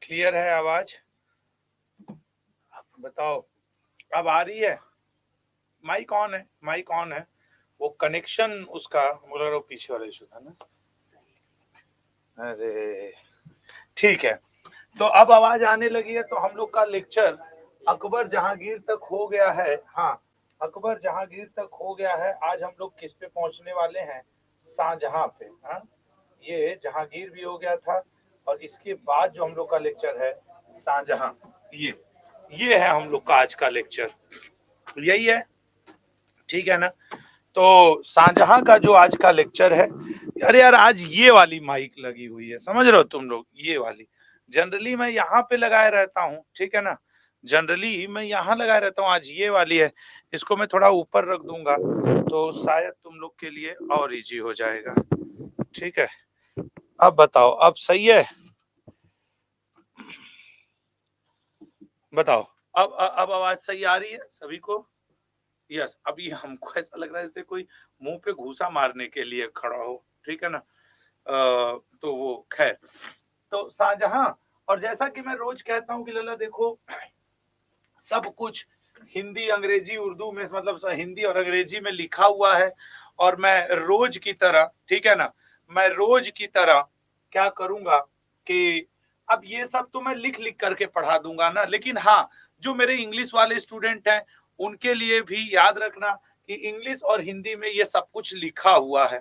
Clear है आवाज? बताओ, अब आ रही है? माइक ऑन है, माइक ऑन है। वो कनेक्शन उसका बोला रहा पीछे वाला इशू था ना। अरे ठीक है, तो अब आवाज आने लगी है। तो हम लोग का लेक्चर अकबर जहांगीर तक हो गया है। हाँ, अकबर जहांगीर तक हो गया है। आज हम लोग किस पे पहुंचने वाले हैं? शाहजहां पे। हाँ, ये जहांगीर भी हो गया था और इसके बाद जो हम लोग का लेक्चर है शाहजहां, ये है हम लोग का आज का लेक्चर, यही है। ठीक है ना? तो शाहजहां का जो आज का लेक्चर है, अरे यार आज ये वाली माइक लगी हुई है, समझ रहे हो तुम लोग? ये वाली जनरली मैं यहाँ पे लगाए रहता हूँ, ठीक है ना? जनरली मैं यहाँ लगाए रहता हूँ, आज ये वाली है। इसको मैं थोड़ा ऊपर रख दूंगा तो शायद तुम लोग के लिए और इजी हो जाएगा। ठीक है, अब बताओ, अब सही है? बताओ, अब आवाज सही आ रही है सभी को? यस। अभी हमको ऐसा लग रहा है जैसे कोई मुंह पे घूसा मारने के लिए खड़ा हो, ठीक है ना? तो वो खैर, तो शाहजहां, और जैसा कि मैं रोज कहता हूँ कि लला देखो, सब कुछ हिंदी अंग्रेजी उर्दू में, मतलब हिंदी और अंग्रेजी में लिखा हुआ है। और मैं रोज की तरह, ठीक है ना, मैं रोज की तरह क्या करूंगा कि अब ये सब तो मैं लिख लिख करके पढ़ा दूंगा ना, लेकिन हाँ, जो मेरे इंग्लिश वाले स्टूडेंट हैं उनके लिए भी याद रखना कि इंग्लिश और हिंदी में ये सब कुछ लिखा हुआ है,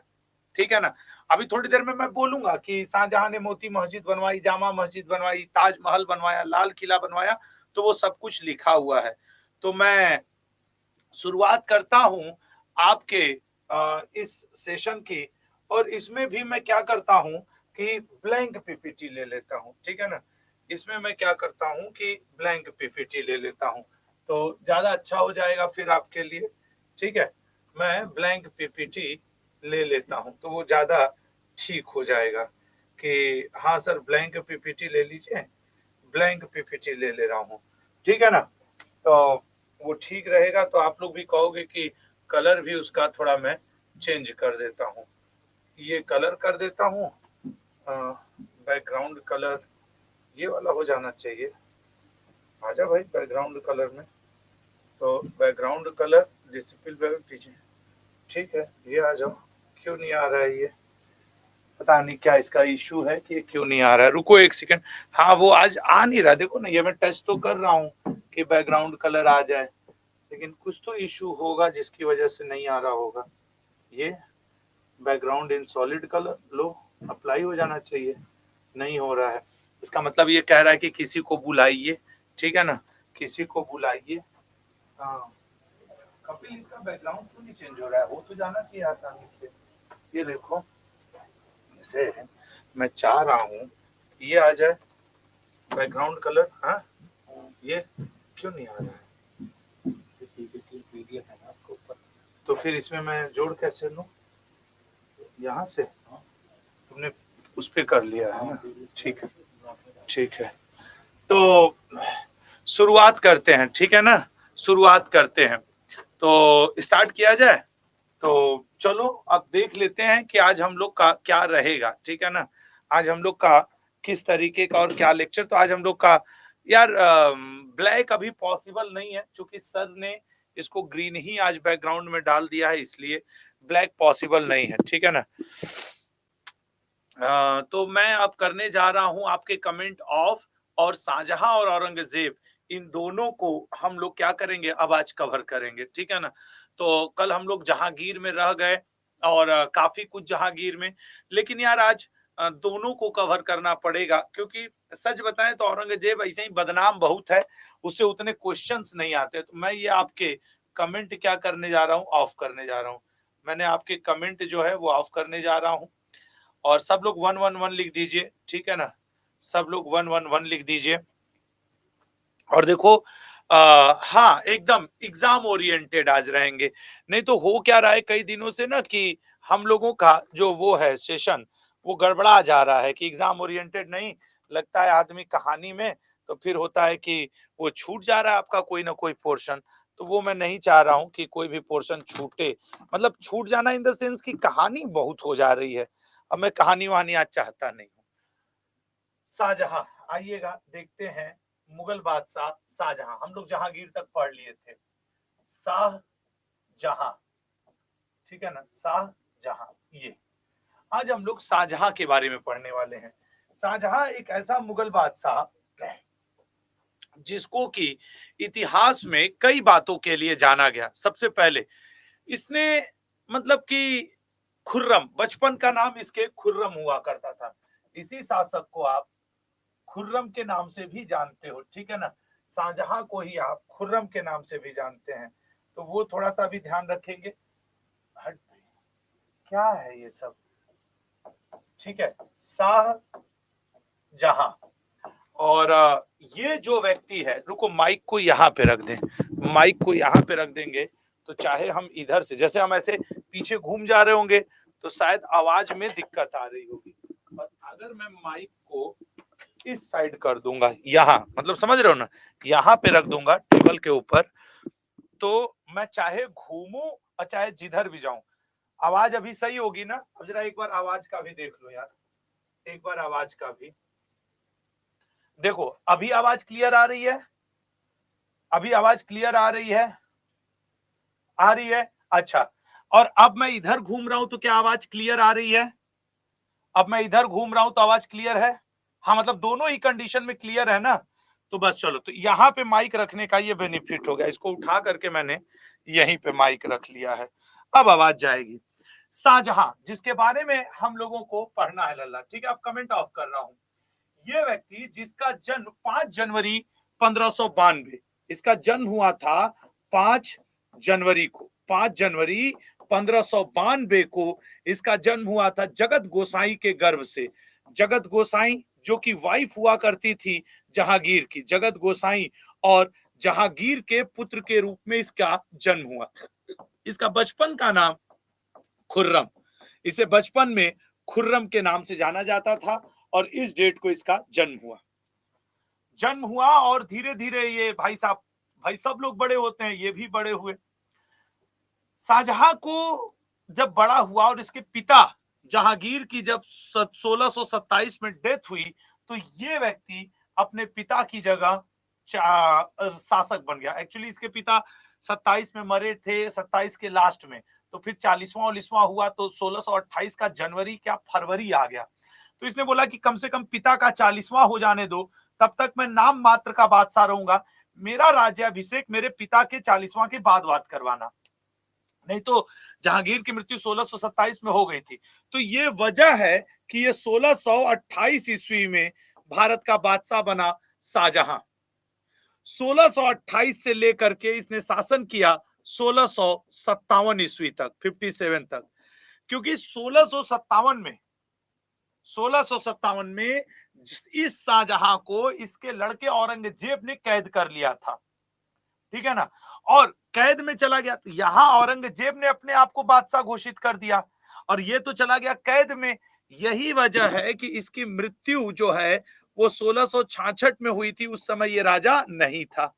ठीक है ना? अभी थोड़ी देर में मैं बोलूंगा कि शाहजहां ने मोती मस्जिद बनवाई, जामा मस्जिद बनवाई, ताजमहल बनवाया, लाल किला बनवाया, तो वो सब कुछ लिखा हुआ है। तो मैं शुरुआत करता हूं आपके इस सेशन की, और इसमें भी मैं क्या करता हूं कि ब्लैंक पीपीटी ले लेता हूं, ठीक है ना? इसमें मैं क्या करता हूं कि ब्लैंक पीपीटी ले लेता हूं, तो ज्यादा अच्छा हो जाएगा फिर आपके लिए। ठीक है, मैं ब्लैंक पीपीटी ले लेता हूं तो वो ज्यादा ठीक हो जाएगा कि हाँ सर ब्लैंक पीपीटी ले लीजिए, ब्लैंक पीपीटी ले ले रहा हूँ, ठीक है ना? तो वो ठीक रहेगा। तो आप लोग भी कहोगे कि कलर भी उसका थोड़ा मैं चेंज कर देता हूँ, ये कलर कर देता हूँ, बैकग्राउंड कलर ये वाला हो जाना चाहिए। आजा भाई बैकग्राउंड कलर में, तो बैकग्राउंड कलर डिसिपल कीजिए, ठीक है, ये आ जाओ। क्यों नहीं आ रहा है ये? पता नहीं क्या इसका इशू है कि क्यों नहीं आ रहा है। रुको एक सेकंड। हाँ, वो आज आ नहीं रहा, देखो ना, ये मैं टेस्ट तो कर रहा हूँ कि बैकग्राउंड कलर आ जाए, लेकिन कुछ तो इशू होगा जिसकी वजह से नहीं आ रहा होगा। ये background in solid colour low, apply हो जाना चाहिए, नहीं हो रहा है। इसका मतलब ये कह रहा है कि किसी को बुलाइए, ठीक है ना, किसी को बुलाइए। हाँ कपिल, इसका बैकग्राउंड क्यों नहीं चेंज हो रहा है? हो तो जाना चाहिए आसानी से। ये देखो, इसे मैं चाह रहा हूँ ये आ जाए बैकग्राउंड कलर। हाँ, ये क्यों नहीं आ रहा है? पीडीएफ है ना आपके ऊपर, तो फिर इसमें मैं जोड़ कैसे लूँ? यहाँ से तुमने उस पे कर लिया है ना? ठीक है, ठीक है। तो शुरुआत करते हैं, ठीक है ना? शुरुआत करते हैं, तो स्टार्ट किया जाए। तो चलो अब देख लेते हैं कि आज हम लोग का क्या रहेगा, ठीक है ना? आज हम लोग का किस तरीके का और क्या लेक्चर। तो आज हम लोग का यार ब्लैक अभी पॉसिबल नहीं है, क्योंकि सर ने इसको ग्रीन ही आज बैकग्राउंड में डाल दिया है, इसलिए ब्लैक पॉसिबल नहीं है, ठीक है ना? तो मैं अब करने जा रहा हूं आपके कमेंट ऑफ, और शाहजहां और औरंगजेब इन दोनों को हम लोग क्या करेंगे अब आज कवर करेंगे, ठीक है ना? तो कल हम लोग जहांगीर में रह गए और काफी कुछ जहांगीर में, लेकिन यार आज दोनों को कवर करना पड़ेगा, क्योंकि सच बताएं तो औरंगजेब ऐसे ही बदनाम बहुत है, उससे उतने क्वेश्चंस नहीं आते। तो मैं ये आपके कमेंट क्या करने जा रहा हूँ, ऑफ करने जा रहा हूँ। मैंने आपके कमेंट जो है वो ऑफ करने जा रहा हूँ, और सब लोग 111 लिख दीजिए, ठीक है ना? सब लोग 111 लिख दीजिए। और देखो हाँ, एकदम एग्जाम ओरिएंटेड आज रहेंगे। नहीं तो हो क्या रहा है कई दिनों से ना कि हम लोगों का जो वो है सेशन, वो गड़बड़ा जा रहा है कि एग्जाम ओरिएंटेड नहीं लगता है आदमी कहानी में, तो फिर होता है कि वो छूट जा रहा है आपका कोई ना कोई पोर्शन। तो वो मैं नहीं चाह रहा हूं कि कोई भी पोर्शन छूटे, मतलब छूट जाना इन द सेंस की कहानी बहुत हो जा रही है। अब मैं कहानी वहानी आज चाहता नहीं हूँ। शाहजहां, आइएगा देखते हैं मुगल बादशाह शाहजहां। हम लोग जहांगीर तक पढ़ लिए थे। शाहजहां, ठीक है ना, शाहजहां। ये आज हम लोग शाहजहां के बारे में पढ़ने वाले हैं। शाहजहां एक ऐसा मुगल बादशाह जिसको कि इतिहास में कई बातों के लिए जाना गया। सबसे पहले इसने मतलब कि खुर्रम, बचपन का नाम इसके खुर्रम हुआ करता था। इसी शासक को आप खुर्रम के नाम से भी जानते हो, ठीक है ना। शाहजहां को ही आप खुर्रम के नाम से भी जानते हैं, तो वो थोड़ा सा भी ध्यान रखेंगे। हट, क्या है ये सब, ठीक है। शाहजहां। और ये जो व्यक्ति है, रुको माइक को यहाँ पे रख दें, माइक को यहाँ पे रख देंगे तो चाहे हम इधर से, जैसे हम ऐसे पीछे घूम जा रहे होंगे तो शायद आवाज में दिक्कत आ रही होगी। और अगर मैं माइक को इस साइड कर दूंगा, यहाँ मतलब समझ रहे हो ना, यहाँ पे रख दूंगा टेबल के ऊपर, तो मैं चाहे घूमूं और चाहे जिधर भी जाऊं आवाज अभी सही होगी ना। अब जरा एक बार आवाज का भी देख लो यार, एक बार आवाज का भी देखो। अभी आवाज क्लियर आ रही है? अभी आवाज क्लियर आ रही है? आ रही है, अच्छा। और अब मैं इधर घूम रहा हूं तो क्या आवाज क्लियर आ रही है? अब मैं इधर घूम रहा हूं तो आवाज क्लियर है? हाँ, मतलब दोनों ही कंडीशन में क्लियर है ना। तो बस चलो, तो यहाँ पे माइक रखने का ये बेनिफिट हो गया, इसको उठा करके मैंने यहीं पे माइक रख लिया है, अब आवाज जाएगी। शाहजहां जिसके बारे में हम लोगों को पढ़ना है लल्ला, ठीक है। अब कमेंट ऑफ कर रहा हूं। ये व्यक्ति जिसका जन्म 5 जनवरी 1592, इसका जन्म हुआ था 5 जनवरी को, 5 जनवरी 1592 को इसका जन्म हुआ था जगत गोसाई के गर्भ से। जगत गोसाई जो कि वाइफ हुआ करती थी जहांगीर की, जगत गोसाई और जहांगीर के पुत्र के रूप में इसका जन्म हुआ। इसका बचपन का नाम खुर्रम, इसे बचपन में खुर्रम के नाम से जाना जाता था और इस डेट को इसका जन्म हुआ। और धीरे धीरे ये भाई साहब, भाई सब लोग बड़े होते हैं, ये भी बड़े हुए। शाहजहां को जब बड़ा हुआ और इसके पिता जहांगीर की जब 1627 में डेथ हुई तो ये व्यक्ति अपने पिता की जगह शासक बन गया। एक्चुअली इसके पिता 27 में मरे थे, 27 के लास्ट में, तो फिर 40वां हुआ तो 1628 का जनवरी क्या फरवरी आ गया। तो इसने बोला कि कम से कम पिता का 40वां हो जाने दो, तब तक मैं नाम मात्र का बादशाह रहूंगा, मेरा राज्याभिषेक मेरे पिता के 40वां के बाद बात करवाना। नहीं तो जहांगीर की मृत्यु 1627 में हो गई थी। तो ये वजह है कि ये 1628 ईस्वी में भारत का बादशाह बना शाहजहां। 1628 से लेकर के इसने शासन किया 1657 ईस्वी तक, 57 तक। क्योंकि 1657 में इस शाहजहां को इसके लड़के औरंगजेब ने कैद कर लिया था, ठीक है ना। और कैद में चला गया, तो यहां औरंगजेब ने अपने आप को बादशाह घोषित कर दिया और ये तो चला गया कैद में। यही वजह है कि इसकी मृत्यु जो है वो 1666 में हुई थी, उस समय ये राजा नहीं था।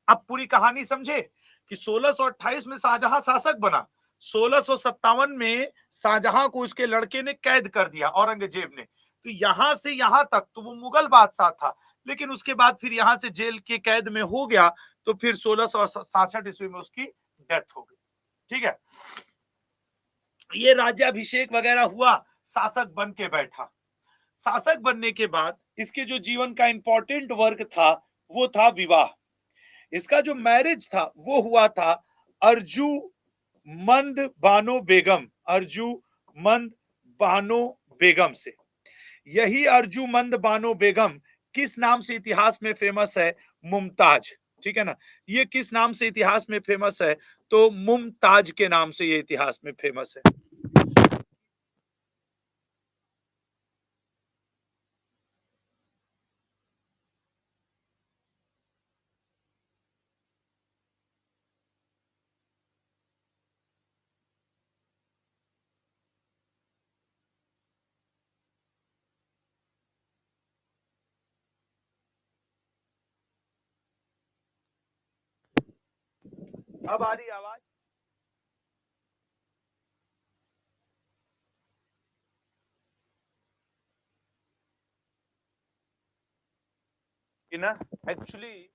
अब पूरी कहानी समझे कि 1628 में शाहजहां शासक बना, 1657 में शाहजहां को उसके लड़के ने कैद कर दिया औरंगजेब ने, तो यहां से यहां तक तो वो मुगल बादशाह था, लेकिन उसके बाद फिर यहां से जेल के कैद में हो गया, तो फिर 1667 ईस्वी में उसकी डेथ हो गई, ठीक है। ये राज्याभिषेक वगैरह हुआ, शासक बन के बैठा। शासक बनने के बाद इसके जो जीवन का इंपॉर्टेंट वर्क था वो था विवाह। इसका जो मैरिज था वो हुआ था अर्जुमंद बानो बेगम, अर्जुमंद बानो बेगम से। यही अर्जुमंद बानो बेगम किस नाम से इतिहास में फेमस है? मुमताज, ठीक है ना। ये किस नाम से इतिहास में फेमस है? तो मुमताज के नाम से ये इतिहास में फेमस है। अब आ रही आवाज? कि ना एक्चुअली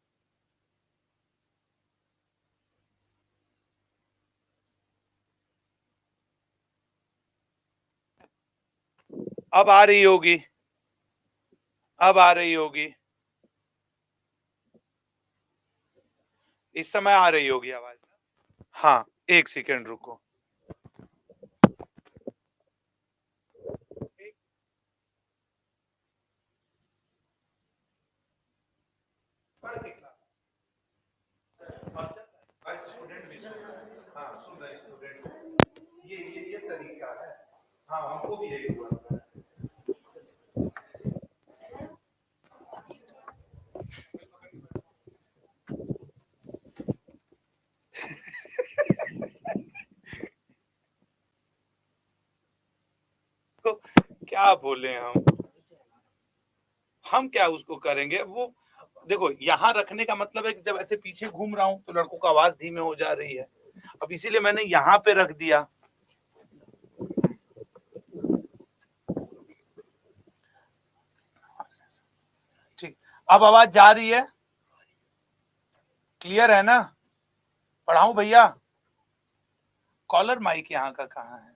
अब आ रही होगी, अब आ रही होगी, इस समय आ रही होगी आवाज। हाँ, एक सेकेंड रुको। स्टूडेंट भी सुन रहे हैं, हाँ सुन रहे स्टूडेंट, ये तरीका है। हाँ हमको भी यही हुआ था। तो क्या बोले हम क्या उसको करेंगे। वो देखो यहाँ रखने का मतलब है कि जब ऐसे पीछे घूम रहा हूं तो लड़कों का आवाज धीमे हो जा रही है, अब इसीलिए मैंने यहाँ पे रख दिया। ठीक, अब आवाज जा रही है, क्लियर है ना? पढ़ाऊं भैया? कॉलर माइक यहाँ का कहाँ है?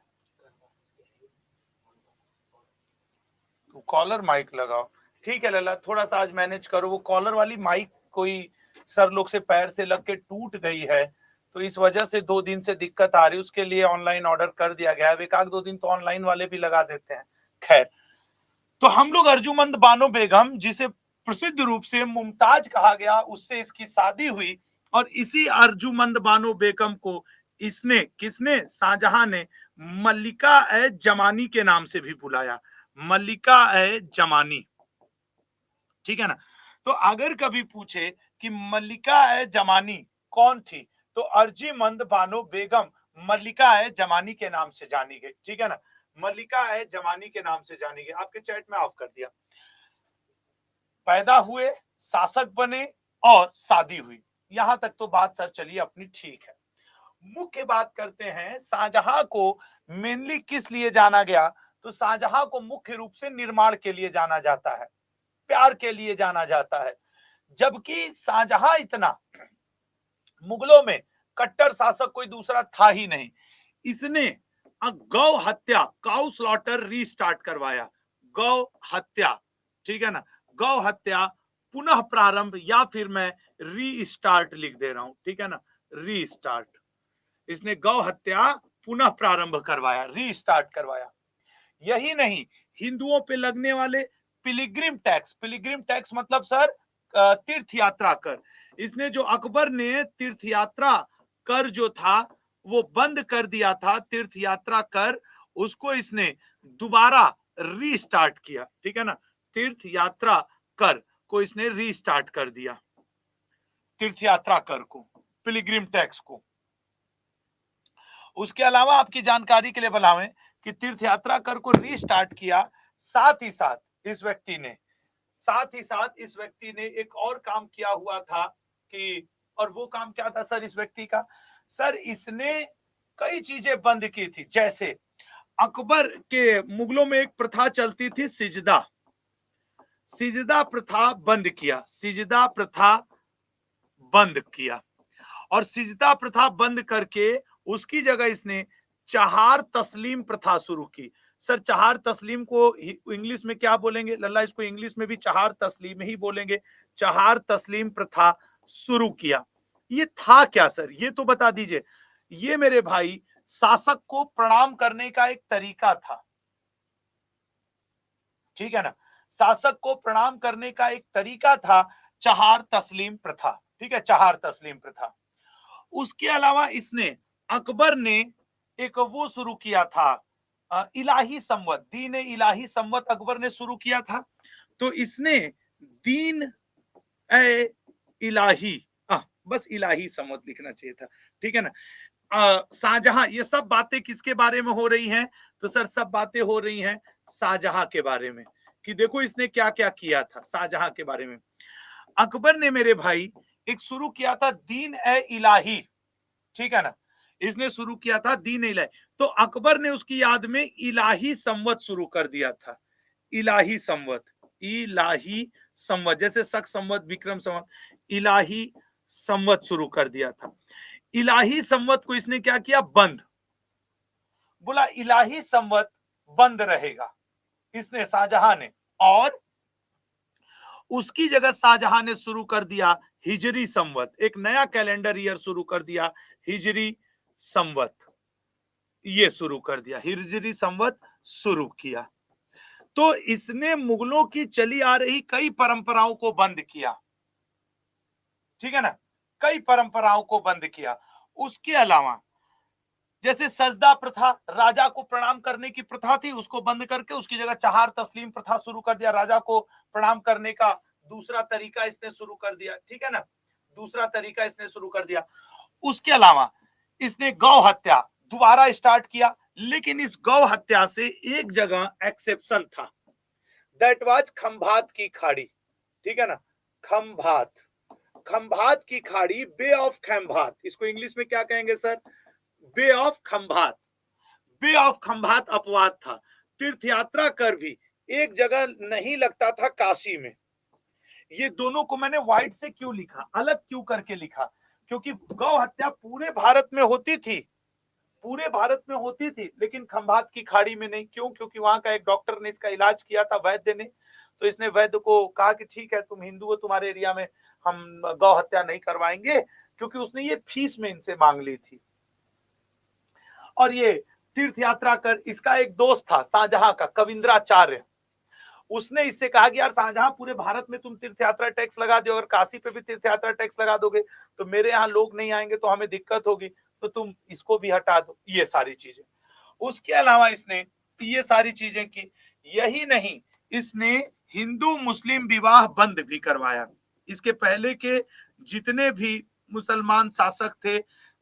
तो कॉलर माइक लगाओ। ठीक है लला, थोड़ा सा आज मैनेज करो। वो कॉलर वाली माइक कोई सर लोग से पैर से लग के टूट गई है, तो इस वजह से 2 दिन से दिक्कत आ रही है। उसके लिए ऑनलाइन ऑर्डर कर दिया गया है। एक आध 2 दिन तो ऑनलाइन वाले भी लगा देते हैं। खैर, तो हम लोग अर्जुमंद बानो बेगम, जिसे प्रसिद्ध रूप से मुमताज कहा गया, उससे इसकी शादी हुई। और इसी अर्जुमंद बानो बेगम को इसने किसने, शाहजहां ने मल्लिका ए जमानी के नाम से भी बुलाया। मल्लिका ए जमानी, ठीक है ना? तो अगर कभी पूछे कि मल्लिका ए जमानी कौन थी, तो अर्जुमंद बानो बेगम मल्लिका ए जमानी के नाम से जानी गई। ठीक है ना? मल्लिका ए जमानी के नाम से जानी गई। आपके चैट में ऑफ कर दिया। पैदा हुए, शासक बने और शादी हुई, यहां तक तो बात सर चलिए अपनी ठीक है। मुख्य बात करते हैं शाहजहां को मेनली किस लिए जाना गया। तो शाहजहां को मुख्य रूप से निर्माण के लिए जाना जाता है, प्यार के लिए जाना जाता है। जबकि शाहजहां इतना मुगलों में कट्टर शासक कोई दूसरा था ही नहीं। इसने गौ हत्या, काउ स्लॉटर रीस्टार्ट करवाया। गौ हत्या, ठीक है ना? गौ हत्या पुनः प्रारंभ, या फिर मैं रीस्टार्ट लिख दे रहा हूं, ठीक है ना? रीस्टार्ट। इसने गौ हत्या पुनः प्रारंभ करवाया, रीस्टार्ट करवाया। यही नहीं, हिंदुओं पे लगने वाले पिलिग्रिम टैक्स, पिलिग्रिम टैक्स मतलब सर तीर्थ यात्रा कर। इसने जो अकबर ने तीर्थ यात्रा कर जो था वो बंद कर दिया था, तीर्थ यात्रा कर, उसको इसने दोबारा रीस्टार्ट किया। ठीक है ना? तीर्थ यात्रा कर को इसने रीस्टार्ट कर दिया, तीर्थ यात्रा कर को, पिलिग्रिम टैक्स को। उसके अलावा आपकी जानकारी के लिए बताएं कि तीर्थ यात्रा कर को रीस्टार्ट किया। साथ ही साथ इस व्यक्ति ने, साथ ही साथ इस व्यक्ति ने एक और काम किया हुआ था कि, और वो काम क्या था सर इस व्यक्ति का? सर इसने कई चीजें बंद की थी। जैसे अकबर के मुगलों में एक प्रथा चलती थी सिजदा, सिजदा प्रथा बंद किया, सिजदा प्रथा बंद किया। और सिजदा प्रथा बंद करके उसकी जगह इसने चहार तस्लीम प्रथा शुरू की। सर चहार तस्लीम को इंग्लिश में क्या बोलेंगे लल्ला? इसको इंग्लिश में भी चहार तस्लीम ही बोलेंगे। चहार तस्लीम प्रथा शुरू किया। ये था क्या सर, ये तो बता दीजिए। ये मेरे भाई शासक को प्रणाम करने का एक तरीका था, ठीक है ना? शासक को प्रणाम करने का एक तरीका था चहार तस्लीम प्रथा, ठीक है? चहार तस्लीम प्रथा। उसके अलावा इसने, अकबर ने एक वो शुरू किया था इलाही संवत, दीन इलाही संवत अकबर ने शुरू किया था। तो इसने दीन ए इलाही, बस इलाही संवत लिखना चाहिए था, ठीक है ना? शाहजहां, ये सब बातें किसके बारे में हो रही हैं? तो सर सब बातें हो रही हैं शाहजहां के बारे में, कि देखो इसने क्या क्या किया था शाहजहां के बारे में। अकबर ने मेरे भाई एक शुरू किया था दीन ए इलाही, ठीक है ना? इसने शुरू किया था दीन इलाही। तो अकबर ने उसकी याद में इलाही संवत शुरू कर दिया था। इलाही संवत, इलाही संवत, जैसे शक संवत, विक्रम संवत, इलाही संवत शुरू कर दिया था। इलाही संवत को इसने क्या किया, बंद, बोला इलाही संवत बंद रहेगा, इसने शाहजहां ने, और उसकी जगह शाहजहां ने शुरू कर दिया हिजरी संवत, एक नया कैलेंडर ईयर शुरू कर दिया, हिजरी संवत, ये शुरू कर दिया, हिजरी संवत शुरू किया। तो इसने मुगलों की चली आ रही कई परंपराओं को बंद किया, ठीक है ना, कई परंपराओं को बंद किया। उसके अलावा जैसे सजदा प्रथा, राजा को प्रणाम करने की प्रथा थी, उसको बंद करके उसकी जगह चहार तस्लीम प्रथा शुरू कर दिया, राजा को प्रणाम करने का दूसरा तरीका इसने शुरू कर दिया, ठीक है ना, दूसरा तरीका इसने शुरू कर दिया। उसके अलावा इसने गौ हत्या दोबारा स्टार्ट किया, लेकिन इस गौ हत्या से एक जगह एक्सेप्शन था, दैट वाज खंभात की खाड़ी, ठीक है ना, खंभात, खंभात की खाड़ी, बे ऑफ खंभात, इसको इंग्लिश में क्या कहेंगे sir, bay of Khambhat. Bay of Khambhat अपवाद था, तीर्थ यात्रा कर भी एक जगह नहीं लगता था काशी में। ये दोनों को मैंने व्हाइट से क्यों लिखा, अलग क्यों करके लिखा, क्योंकि गौ हत्या पूरे भारत में होती थी, पूरे भारत में होती थी, लेकिन खंभात की खाड़ी में नहीं। क्यों, क्योंकि वहां का एक डॉक्टर ने इसका इलाज किया था, वैद्य ने, तो इसने वैद्य को कहा कि ठीक है तुम हिंदू हो, तुम्हारे एरिया में हम गौ हत्या नहीं करवाएंगे, क्योंकि उसने ये फीस में इनसे मांग ली थी। और ये तीर्थ यात्रा कर, इसका एक दोस्त था शाहजहां का, कविंद्राचार्य, उसने इससे कहा कि यार शाहजहां पूरे भारत में तुम तीर्थ यात्रा टैक्स लगा दो, अगर काशी पे भी तीर्थ यात्रा टैक्स लगा दोगे तो मेरे यहाँ लोग नहीं आएंगे, तो हमें दिक्कत होगी, तो तुम इसको भी हटा दो, ये सारी चीजें। उसके अलावा इसने ये सारी चीजें की, यही नहीं, इसने हिंदू मुस्लिम विवाह बंद भी करवाया। इसके पहले के जितने भी मुसलमान शासक थे,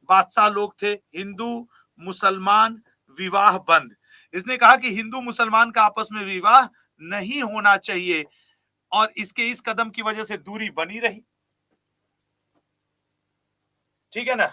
बादशाह लोग थे, हिंदू मुसलमान विवाह बंद। इसने कहा कि हिंदू मुसलमान का आपस में विवाह नहीं होना चाहिए, और इसके इस कदम की वजह से दूरी बनी रही, ठीक है ना,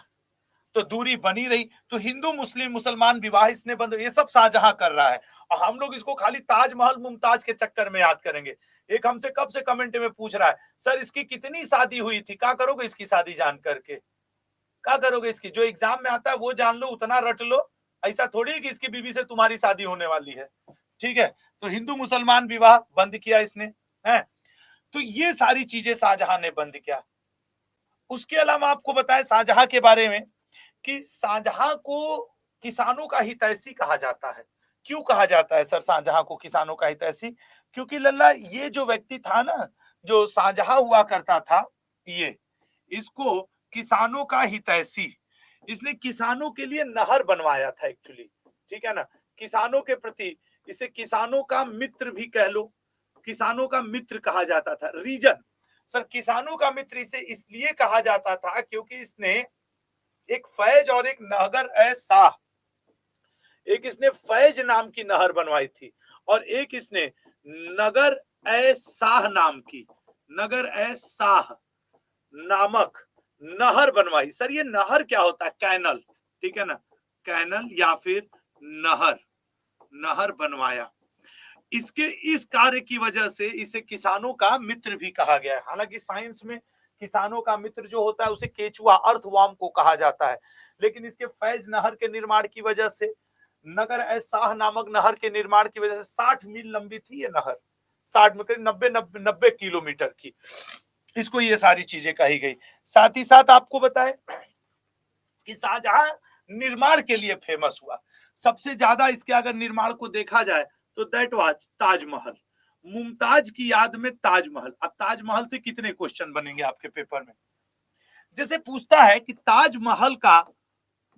तो दूरी बनी रही, तो हिंदू मुस्लिम मुसलमान विवाह इसने बंद, ये सब शाहजहां कर रहा है, और हम लोग इसको खाली ताजमहल मुमताज के चक्कर में याद करेंगे। एक हमसे कब से कमेंट में पूछ रहा है, सर इसकी कितनी शादी हुई थी, क्या करोगे इसकी शादी जान करके, क्या करोगे इसकी, जो एग्जाम में आता है वो जान लो, उतना रट लो, ऐसा थोड़ी कि इसकी बीवी से तुम्हारी शादी होने वाली है, ठीक है। तो हिंदू मुसलमान विवाह बंद किया इसने, है, तो ये सारी चीजें शाहजहां ने बंद किया। उसके अलावा आपको बताएं शाहजहां के बारे में कि शाहजहां को किसानों का हितैषी कहा जाता है। क्यों कहा जाता है सर शाहजहां को किसानों का हितैषी, क्योंकि लल्ला ये जो व्यक्ति था ना, जो शाहजहां हुआ करता था, ये इसको किसानों का हितैषी, इसने किसानों के लिए नहर बनवाया था एक्चुअली, ठीक है ना, किसानों के प्रति, इसे किसानों का मित्र भी कह लो, किसानों का मित्र कहा जाता था। रीजन सर, किसानों का मित्र इसे इसलिए कहा जाता था क्योंकि इसने एक फैज और एक नगर ए शाह, एक इसने फैज नाम की नहर बनवाई थी, और एक इसने नगर ए शाह नाम की, नगर ए शाह नामक नहर बनवाई। सर ये नहर क्या होता है, कैनल, ठीक है ना, कैनल या फिर नहर, नहर बनवाया। इसके इस कार्य की वजह से इसे किसानों का मित्र भी कहा गया है। हालांकि साइंस में किसानों का मित्र जो होता है उसे केचुआ, अर्थवर्म को कहा जाता है, लेकिन इसके फैज नहर के निर्माण की वजह से, नगर ए शाह नामक नहर के निर्माण की वजह से 60 मील लंबी थी ये नहर, 60 में करीब 90 किलोमीटर की, इसको ये सारी चीजें कही गई। साथ ही साथ आपको बताएं कि शाहजहां निर्माण के लिए फेमस हुआ, सबसे ज्यादा इसके अगर निर्माण को देखा जाए तो दैट वाज ताजमहल, मुमताज की याद में ताजमहल। अब ताजमहल से कितने क्वेश्चन बनेंगे आपके पेपर में, जैसे पूछता है कि ताजमहल का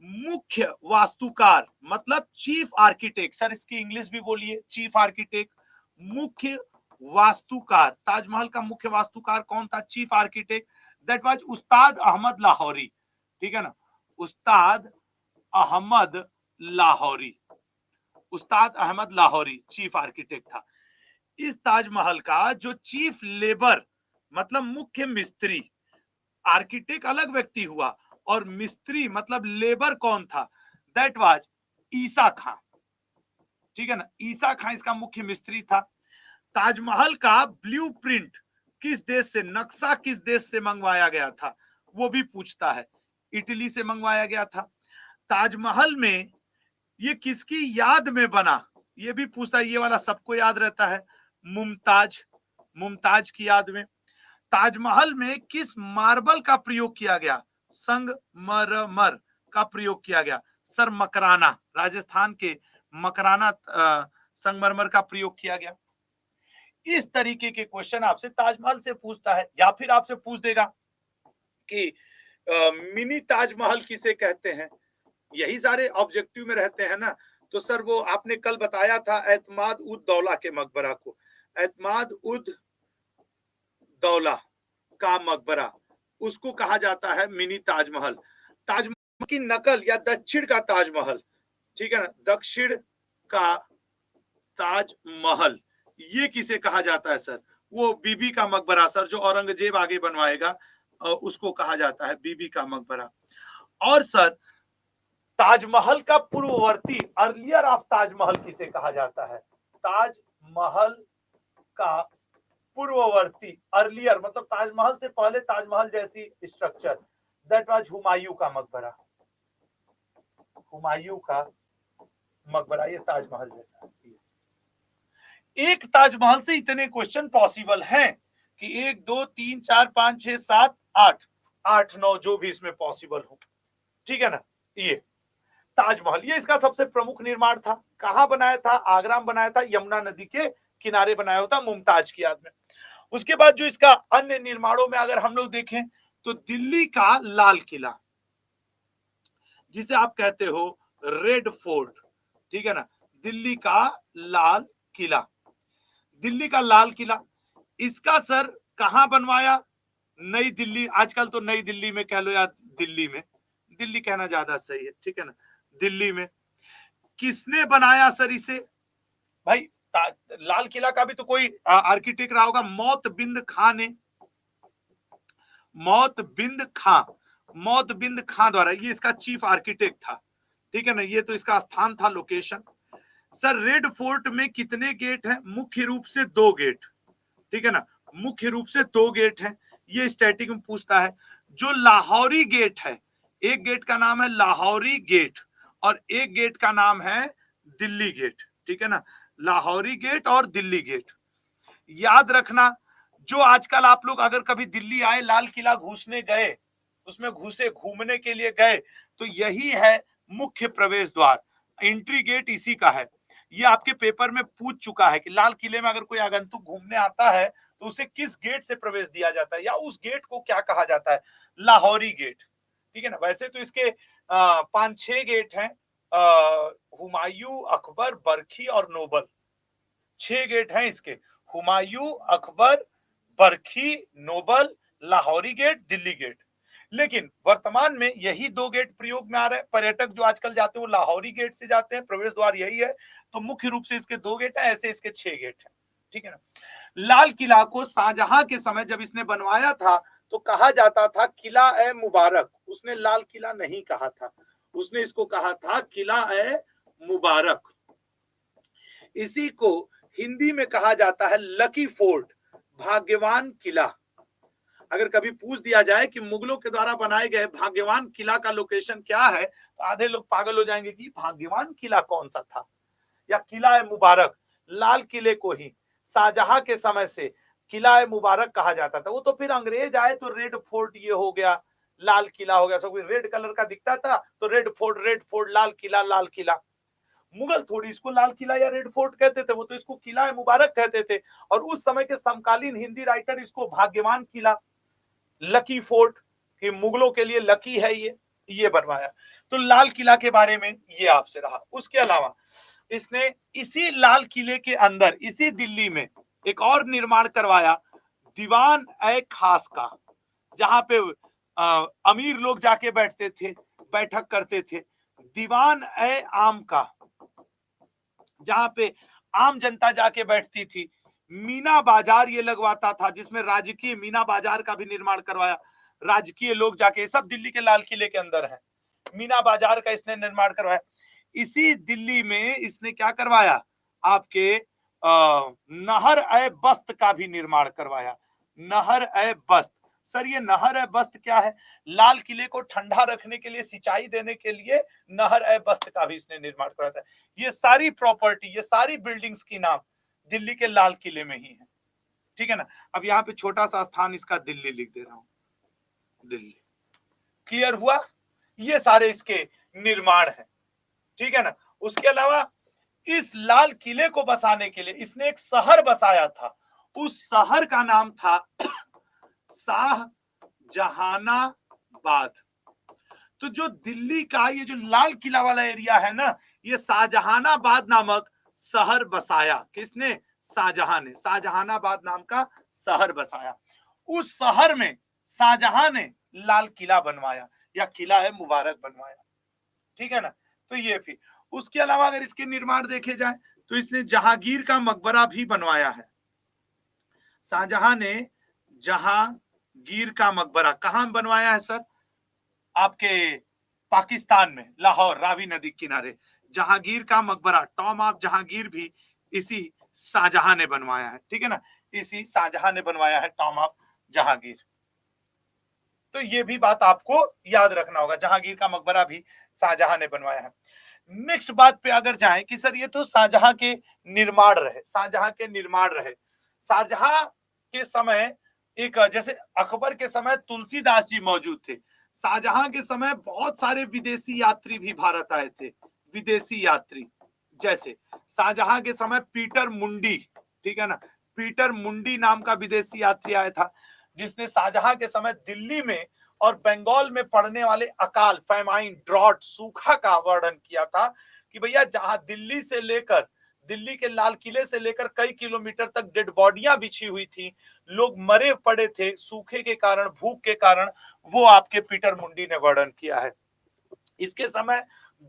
मुख्य वास्तुकार मतलब चीफ आर्किटेक्ट, सर इसकी इंग्लिश भी बोलिए, चीफ आर्किटेक्ट, मुख्य वास्तुकार, ताजमहल का मुख्य वास्तुकार कौन था, चीफ आर्किटेक्ट, दैट वाज उस्ताद अहमद लाहौरी, ठीक है ना, उस्ताद अहमद लाहौरी, उस्ताद अहमद लाहौरी चीफ आर्किटेक्ट था। इस ताजमहल का जो चीफ लेबर मतलब मुख्य मिस्त्री, आर्किटेक्ट अलग व्यक्ति हुआ और मिस्त्री मतलब लेबर कौन था, दैट वाज ईसा खां, ठीक है ना, ईसा खां इसका मुख्य मिस्त्री था। ताजमहल का ब्लूप्रिंट किस देश से, नक्शा किस देश से मंगवाया गया था, वो भी पूछता है। इटली से मंगवाया गया था। ताजमहल में ये किसकी याद में बना, ये भी पूछता है। ये वाला सबको याद रहता है, मुमताज, मुमताज की याद में। ताजमहल में किस मार्बल का प्रयोग किया गया, संगमरमर का प्रयोग किया गया। सर मकराना, राजस्थान के मकराना संगमरमर का प्रयोग किया गया। इस तरीके के क्वेश्चन आपसे ताजमहल से पूछता है, या फिर आपसे पूछ देगा कि मिनी ताजमहल किसे कहते हैं। यही सारे ऑब्जेक्टिव में रहते हैं ना। तो सर वो आपने कल बताया था एतमाद उद दौला के मकबरा को, एतमाद उद दौला का मकबरा, उसको कहा जाता है मिनी ताजमहल। ताजमहल की नकल या दक्षिण का ताजमहल, ठीक है ना, दक्षिण का ताजमहल ये किसे कहा जाता है सर, वो बीबी का मकबरा सर, जो औरंगजेब आगे बनवाएगा उसको कहा जाता है बीबी का मकबरा। और सर ताजमहल का पूर्ववर्ती, अर्लियर ऑफ ताजमहल किसे कहा जाता है, ताजमहल का पूर्ववर्ती, अर्लियर मतलब ताजमहल से पहले ताजमहल जैसी स्ट्रक्चर, दैट वाज हुमायूं का मकबरा, हुमायूं का मकबरा, ये ताजमहल जैसा। एक ताजमहल से इतने क्वेश्चन पॉसिबल हैं कि 1 2 3 4 5 6 7 8 8 9 जो भी इसमें पॉसिबल हो, ठीक है ना। ये ताजमहल, ये इसका सबसे प्रमुख निर्माण था। कहां बनाया था, आगरा में बनाया था, यमुना नदी के किनारे बनाया होता, मुमताज की याद में। उसके बाद जो इसका अन्य निर्माणों में अगर हम लोग देखें तो दिल्ली का लाल किला, जिसे आप कहते हो रेड फोर्ट, ठीक है ना, दिल्ली का लाल किला, दिल्ली का लाल किला, इसका सर कहां बनवाया, नई दिल्ली, आजकल तो नई दिल्ली में कह लो या दिल्ली में, दिल्ली कहना ज्यादा सही है, ठीक है ना, दिल्ली में। किसने बनाया सर इसे, भाई लाल किला का भी तो कोई आर्किटेक्ट रहा होगा, मौतबिंद खां ने, मौतबिंद खां, मौतबिंद खां द्वारा, ये इसका चीफ आर्किटेक्ट था, ठीक है ना। ये तो इसका स्थान था, लोकेशन। सर रेड फोर्ट में कितने गेट हैं, मुख्य रूप से 2 गेट, ठीक है ना, मुख्य रूप से 2 गेट हैं। ये स्टैटिक में पूछता है। जो लाहौरी गेट है, एक गेट का नाम है लाहौरी गेट और एक गेट का नाम है दिल्ली गेट, ठीक है ना, लाहौरी गेट और दिल्ली गेट। याद रखना, जो आजकल आप लोग अगर कभी दिल्ली आए, लाल किला घुसने गए, उसमें घुसे, घूमने के लिए गए, तो यही है मुख्य प्रवेश द्वार, एंट्री गेट इसी का है। ये आपके पेपर में पूछ चुका है कि लाल किले में अगर कोई आगंतुक घूमने आता है तो उसे किस गेट से प्रवेश दिया जाता है, या उस गेट को क्या कहा जाता है, लाहौरी गेट, ठीक है ना। वैसे तो इसके 5-6 गेट हैं, हुमायूं, अकबर, बरखी और नोबल, 6 गेट हैं इसके, हुमायूं, अकबर, बरखी, नोबल, लाहौरी गेट, दिल्ली गेट। लेकिन वर्तमान में यही 2 गेट प्रयोग में आ रहे हैं। पर्यटक जो आजकल जाते हैं वो लाहौरी गेट से जाते हैं, प्रवेश द्वार यही है। तो मुख्य रूप से इसके 2 गेट है, ऐसे इसके 6 गेट है, ठीक है ना। लाल किला को शाहजहां के समय जब इसने बनवाया था तो कहा जाता था किला ए मुबारक, उसने लाल किला नहीं कहा था, उसने इसको कहा था किला ए मुबारक। इसी को हिंदी में कहा जाता है लकी फोर्ट, भाग्यवान किला। अगर कभी पूछ दिया जाए कि मुगलों के द्वारा बनाए गए भाग्यवान किला का लोकेशन क्या है, तो आधे लोग पागल हो जाएंगे कि भाग्यवान किला कौन सा था, या किला मुबारक। लाल किले को ही शाहजहां के समय से किला मुबारक कहा जाता था। वो तो फिर अंग्रेज आए तो रेड फोर्ट ये हो गया, लाल किला हो गया, सब रेड कलर का दिखता था तो रेड फोर्ट, लाल किला, लाल किला। मुगल थोड़ी इसको लाल किला या रेड फोर्ट कहते थे, वो तो इसको किला मुबारक कहते थे। और उस समय के समकालीन हिंदी राइटर इसको भाग्यवान किला, लकी फोर्ट, कि मुगलों के लिए लकी है ये बनवाया। तो लाल किला के बारे में ये आपसे रहा। उसके अलावा इसने इसी लाल किले के अंदर, इसी दिल्ली में एक और निर्माण करवाया, दीवान ए खास का, जहां पे अमीर लोग जाके बैठते थे, बैठक करते थे। दीवान ए आम का, जहां पे आम जनता जाके बैठती थी। मीना बाजार ये लगवाता था, जिसमें राजकीय मीना बाजार का भी निर्माण करवाया, राजकीय लोग जाके, सब दिल्ली के लाल किले के अंदर है। मीना बाजार का इसने निर्माण करवाया। इसी दिल्ली में इसने क्या करवाया, आपके नहर ए बस्त का भी निर्माण करवाया। नहर-ए-बस्त। सर ये नहर-ए-बस्त क्या है? लाल किले को ठंडा रखने के लिए, सिंचाई देने के लिए नहर-ए-बस्त का भी इसने निर्माण करा था। ये सारी प्रॉपर्टी, ये सारी बिल्डिंग्स की नाम दिल्ली के लाल किले में ही है, ठीक है ना। अब यहाँ पे छोटा सा स्थान इसका दिल्ली लिख दे रहा हूं, दिल्ली। क्लियर हुआ? ये सारे इसके निर्माण है, ठीक है ना। उसके अलावा इस लाल किले को बसाने के लिए इसने एक शहर बसाया था, उस शहर का नाम था शाहजहानाबाद। तो जो दिल्ली का ये जो लाल किला वाला एरिया है ना, ये शाहजहानाबाद नामक शहर बसाया। किसने? शाहजहां ने। शाहजहानाबाद नाम का शहर बसाया। उस शहर में शाहजहां ने लाल किला बनवाया, या किला है मुबारक बनवाया, ठीक है ना। तो ये फिर उसके अलावा अगर इसके निर्माण देखे जाए तो इसने जहांगीर का मकबरा भी बनवाया है। शाहजहां ने जहांगीर का मकबरा कहां बनवाया है सर? आपके पाकिस्तान में, लाहौर, रावी नदी किनारे जहांगीर का मकबरा, टॉम ऑफ जहांगीर भी इसी शाहजहां ने बनवाया है, ठीक है ना। इसी शाहजहां ने बनवाया है टॉम ऑफ जहांगीर। तो ये भी बात आपको याद रखना होगा, जहांगीर का मकबरा भी शाहजहां ने बनवाया है। नेक्स्ट बात पे अगर जाएं कि सर ये तो शाहजहां के निर्माण रहे, शाहजहां के निर्माण रहे। शाहजहां के समय एक, जैसे अकबर के समय तुलसीदास जी मौजूद थे, शाहजहां के समय बहुत सारे विदेशी यात्री भी भारत आए थे। विदेशी यात्री जैसे शाहजहां के समय पीटर मुंडी, ठीक है ना, पीटर मुंडी नाम का विदेशी यात्री आया था, जिसने शाहजहां के समय दिल्ली में और बंगाल में पड़ने वाले अकाल, फैमाइन, ड्रॉट, सूखा का वर्णन किया था कि भैया जहां दिल्ली से लेकर, दिल्ली के लाल किले से लेकर कई किलोमीटर तक डेड बॉडियां बिछी हुई थी, लोग मरे पड़े थे सूखे के कारण, भूख के कारण, वो आपके पीटर मुंडी ने वर्णन किया है। इसके समय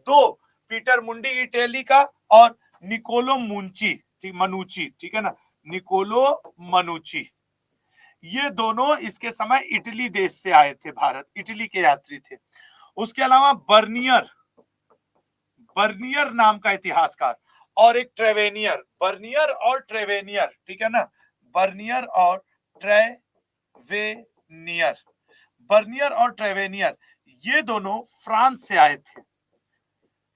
दो, पीटर मुंडी इटली का और निकोलो मुंची, ठीक, मनुची, ठीक है ना, निकोलो मनुची, ये दोनों इसके समय इटली देश से आए थे भारत, इटली के यात्री थे। उसके अलावा बर्नियर, बर्नियर नाम का इतिहासकार और एक ट्रेवेनियर, बर्नियर और ट्रेवेनियर, ठीक है ना, बर्नियर और ट्रेवेनियर, बर्नियर और ट्रेवेनियर, ये दोनों फ्रांस से आए थे।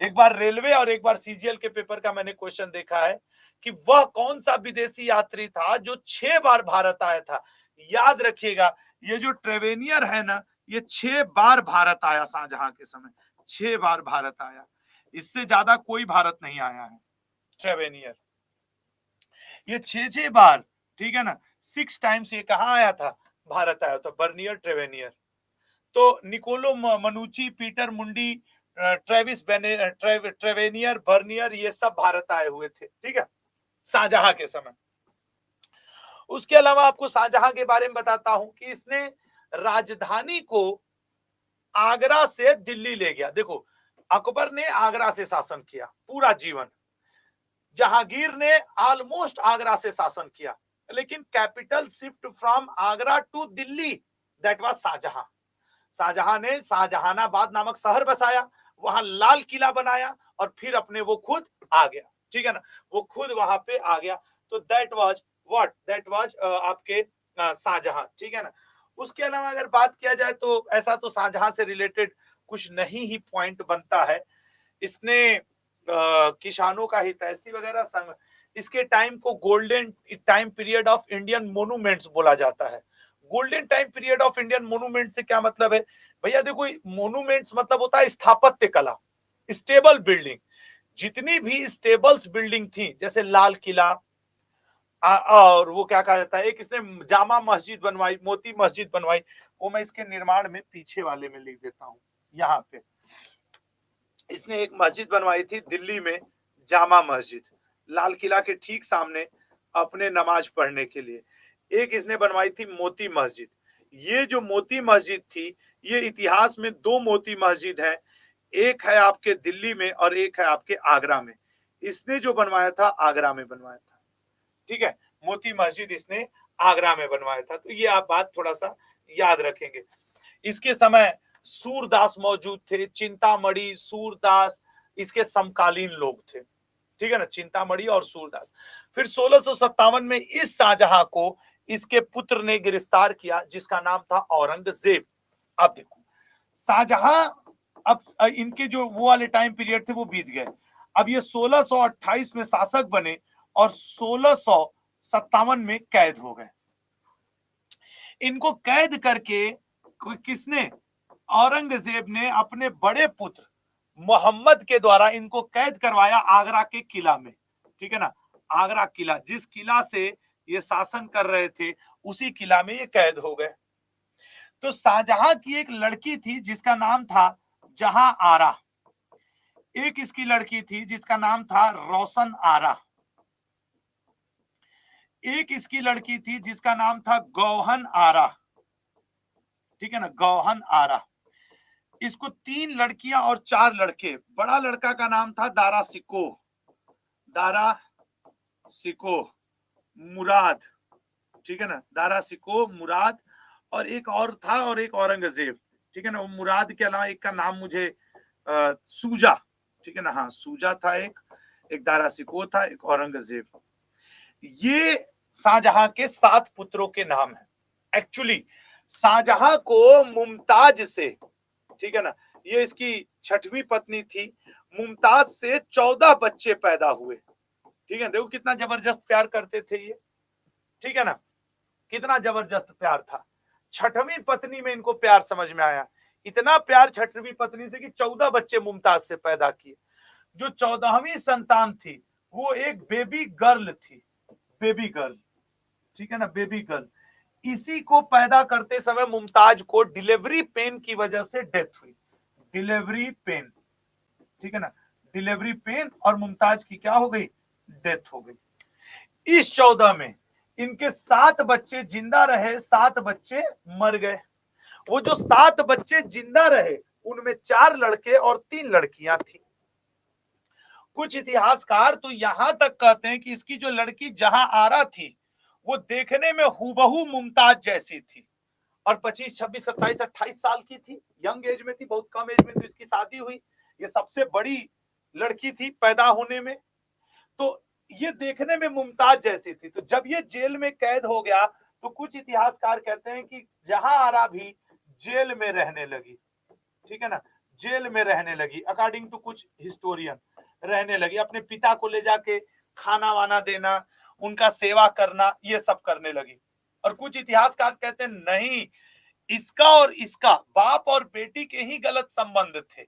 एक बार रेलवे और एक बार सीजीएल के पेपर का मैंने क्वेश्चन देखा है कि वह कौन सा विदेशी यात्री था जो 6 बार भारत आया था। याद रखिएगा, ये जो ट्रेवेनियर है ना, ये 6 बार भारत आया शाहजहां के समय, 6 बार भारत आया, इससे ज्यादा कोई भारत नहीं आया है ट्रेवेनियर, ये 6 बार, ठीक है ना, 6 टाइम्स ये कहा आया था? भारत आया था, बर्नियर, ट्रेवेनियर। तो निकोलो मनुची, पीटर मुंडी, ट्रेविस ट्रेवेनियर, बर्नियर, ये सब भारत आए हुए थे, ठीक है, शाहजहां के समय। उसके अलावा आपको शाहजहां के बारे में बताता हूं कि इसने राजधानी को आगरा से दिल्ली ले गया। देखो, अकबर ने आगरा से शासन किया पूरा जीवन, जहांगीर ने ऑलमोस्ट आगरा से शासन किया, लेकिन capital shift from Agra to Delhi, that was Shahjahan. Shahjahan ने शाहजहानाबाद नामक शहर बसाया, वहां लाल किला बनाया और फिर अपने वो खुद आ गया, ठीक है ना, वो खुद वहां पे आ गया। तो that was what, that was आपके शाहजहां, ठीक है ना। उसके अलावा अगर बात किया जाए तो ऐसा तो शाहजहां से रिलेटेड कुछ नहीं ही पॉइंट बनता है। इसने किसानों का हितैषी वगैरह संग, इसके टाइम को golden time period of Indian monuments बोला जाता है। Golden time period of Indian monument से क्या मतलब है भैया? देखो, मोनूमेंट्स मतलब होता है स्थापत्य कला, स्टेबल बिल्डिंग। जितनी भी स्टेबल्स बिल्डिंग थी, जैसे लाल किला, और वो क्या कहा जाता है, एक इसने जामा मस्जिद बनवाई, मोती मस्जिद बनवाई, वो मैं इसके निर्माण में पीछे वाले में लिख देता हूं। यहाँ पे इसने एक मस्जिद बनवाई थी दिल्ली में, जामा मस्जिद, लाल किला के ठीक सामने, अपने नमाज पढ़ने के लिए। एक इसने बनवाई थी मोती मस्जिद। ये जो मोती मस्जिद थी, ये इतिहास में 2 मोती मस्जिद है, एक है आपके दिल्ली में और एक है आपके आगरा में। इसने जो बनवाया था आगरा में बनवाया था, ठीक है, मोती मस्जिद इसने आगरा में बनवाया था। तो ये आप बात थोड़ा सा याद रखेंगे। इसके समय सूरदास मौजूद थे, चिंतामणि, सूरदास इसके समकालीन लोग थे, ठीक है ना, चिंतामणि और सूरदास। फिर 1657 में इस शाहजहां को इसके पुत्र ने गिरफ्तार किया जिसका नाम था औरंगजेब। अब देखो शाहजहां, अब इनके जो वो वाले टाइम पीरियड थे वो बीत गए। अब ये 1628 में शासक बने और 1657 में कैद हो गए। इनको कैद करके किसने, औरंगजेब ने अपने बड़े पुत्र मोहम्मद के द्वारा इनको कैद करवाया आगरा के किला में, ठीक है ना। आगरा किला, जिस किला से ये शासन कर रहे थे उसी किला में ये कैद हो गए। तो शाहजहां की एक लड़की थी जिसका नाम था जहां आरा, एक इसकी लड़की थी जिसका नाम था रोशन आरा, एक इसकी लड़की थी जिसका नाम था गौहन आरा, ठीक है ना, गौहन आरा। इसको 3 लड़कियां और 4 लड़के। बड़ा लड़का का नाम था दारा सिको, दारा सिको मुराद, ठीक है ना, दारा सिको मुराद, और एक और था और एक औरंगजेब, ठीक है ना। मुराद के अलावा एक का नाम मुझे सूजा, ठीक है ना, हाँ सूजा था, एक दारा सिको था, एक औरंगजेब। ये शाहजहां के 7 पुत्रों के नाम है। एक्चुअली शाहजहां को मुमताज से, ठीक है ना, ये इसकी 6वीं पत्नी थी, मुमताज से 14 बच्चे पैदा हुए, ठीक है। देखो कितना जबरदस्त प्यार करते थे ये, ठीक है ना, कितना जबरदस्त प्यार था। 6वीं पत्नी में इनको प्यार समझ में आया, इतना प्यार 6वीं पत्नी से कि 14 बच्चे मुमताज से पैदा किए। जो 14वीं संतान थी वो एक बेबी गर्ल थी, बेबी गर्ल, ठीक है ना, बेबी गर्ल। इसी को पैदा करते समय मुमताज को डिलीवरी पेन की वजह से डेथ हुई, डिलीवरी पेन, ठीक है ना, डिलीवरी पेन, और मुमताज की क्या हो गई, डेथ हो गई। इस 14 में इनके 7 बच्चे जिंदा रहे, 7 बच्चे मर गए। वो जो 7 बच्चे जिंदा रहे उनमें 4 लड़के और 3 लड़कियां थी। कुछ इतिहासकार तो यहां तक कहते हैं कि इसकी जो लड़की जहां आरा थी वो देखने में हूबहू मुमताज जैसी थी, और 25, 26, 27, 28 साल की थी, यंग एज में थी, बहुत कम एज में तो इसकी शादी हुई। ये सबसे बड़ी लड़की थी पैदा होने में, तो ये देखने में मुमताज जैसी थी। तो जब ये जेल में कैद हो गया तो कुछ इतिहासकार कहते हैं कि जहां आरा भी जेल में रहने लगी, ठीक है ना, जेल में रहने लगी, अकॉर्डिंग टू कुछ हिस्टोरियन रहने लगी। अपने पिता को ले जाके खाना वाना देना, उनका सेवा करना, ये सब करने लगी। और कुछ इतिहासकार कहते हैं नहीं, इसका और इसका बाप और बेटी के ही गलत संबंध थे,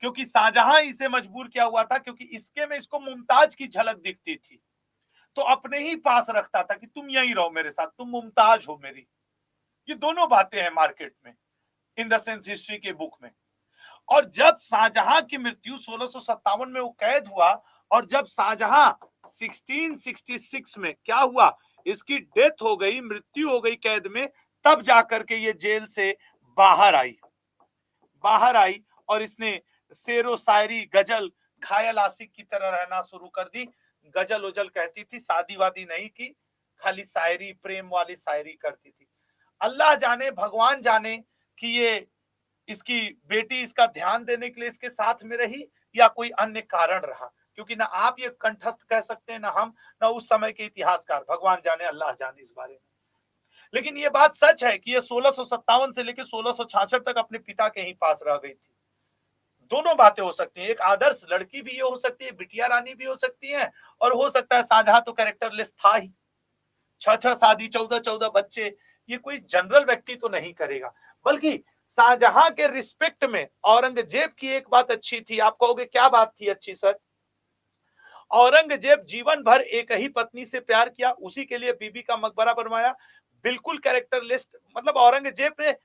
क्योंकि शाहजहां इसे मजबूर किया हुआ था, क्योंकि इसके में इसको मुमताज की झलक दिखती थी, तो अपने ही पास रखता था कि तुम यहीं रहो मेरे साथ, तुम मुमताज हो मेरी। ये दोनों बातें हैं मार्केट में, इन द सेंस हिस्ट्री के बुक में। और जब शाहजहां की मृत्यु 1657 में वो कैद हुआ, और जब शाहजहां 1666 में क्या हुआ, इसकी डेथ हो गई, मृत्यु हो गई कैद में, तब जाकर के ये जेल से बाहर आई, बाहर आई, और इसने शेरो शायरी गजल घायल आशिक की तरह रहना शुरू कर दी। गजल उजल कहती थी, शादी वादी नहीं की, खाली शायरी, प्रेम वाली शायरी करती थी। अल्लाह जाने, भगवान जाने कि ये इसकी बेटी इसका ध्यान देने के लिए इसके साथ में रही या कोई अन्य कारण रहा, क्योंकि ना आप ये कंठस्थ कह सकते हैं, ना हम, ना उस समय के इतिहासकार, भगवान जाने, अल्लाह जाने इस बारे में। लेकिन ये बात सच है कि ये 1657 से लेकर 1666 तक अपने पिता के ही पास रह गई थी। दोनों बातें हो सकती हैं, एक आदर्श लड़की भी ये हो सकती है, बिटिया रानी भी हो सकती है, और हो सकता है शाहजहां तो कैरेक्टरलेस था ही, 6 शादी, 14 बच्चे, ये कोई जनरल व्यक्ति तो नहीं करेगा। बल्कि शाहजहां के रिस्पेक्ट में औरंगजेब की एक बात अच्छी थी। आप कहोगे क्या बात थी अच्छी सर? औरंगजेब जीवन भर एक ही पत्नी से प्यार किया, उसी के लिए बीबी का मकबरा बनवाया, बिल्कुल कैरेक्टरलेस, मतलब औरंगजेब में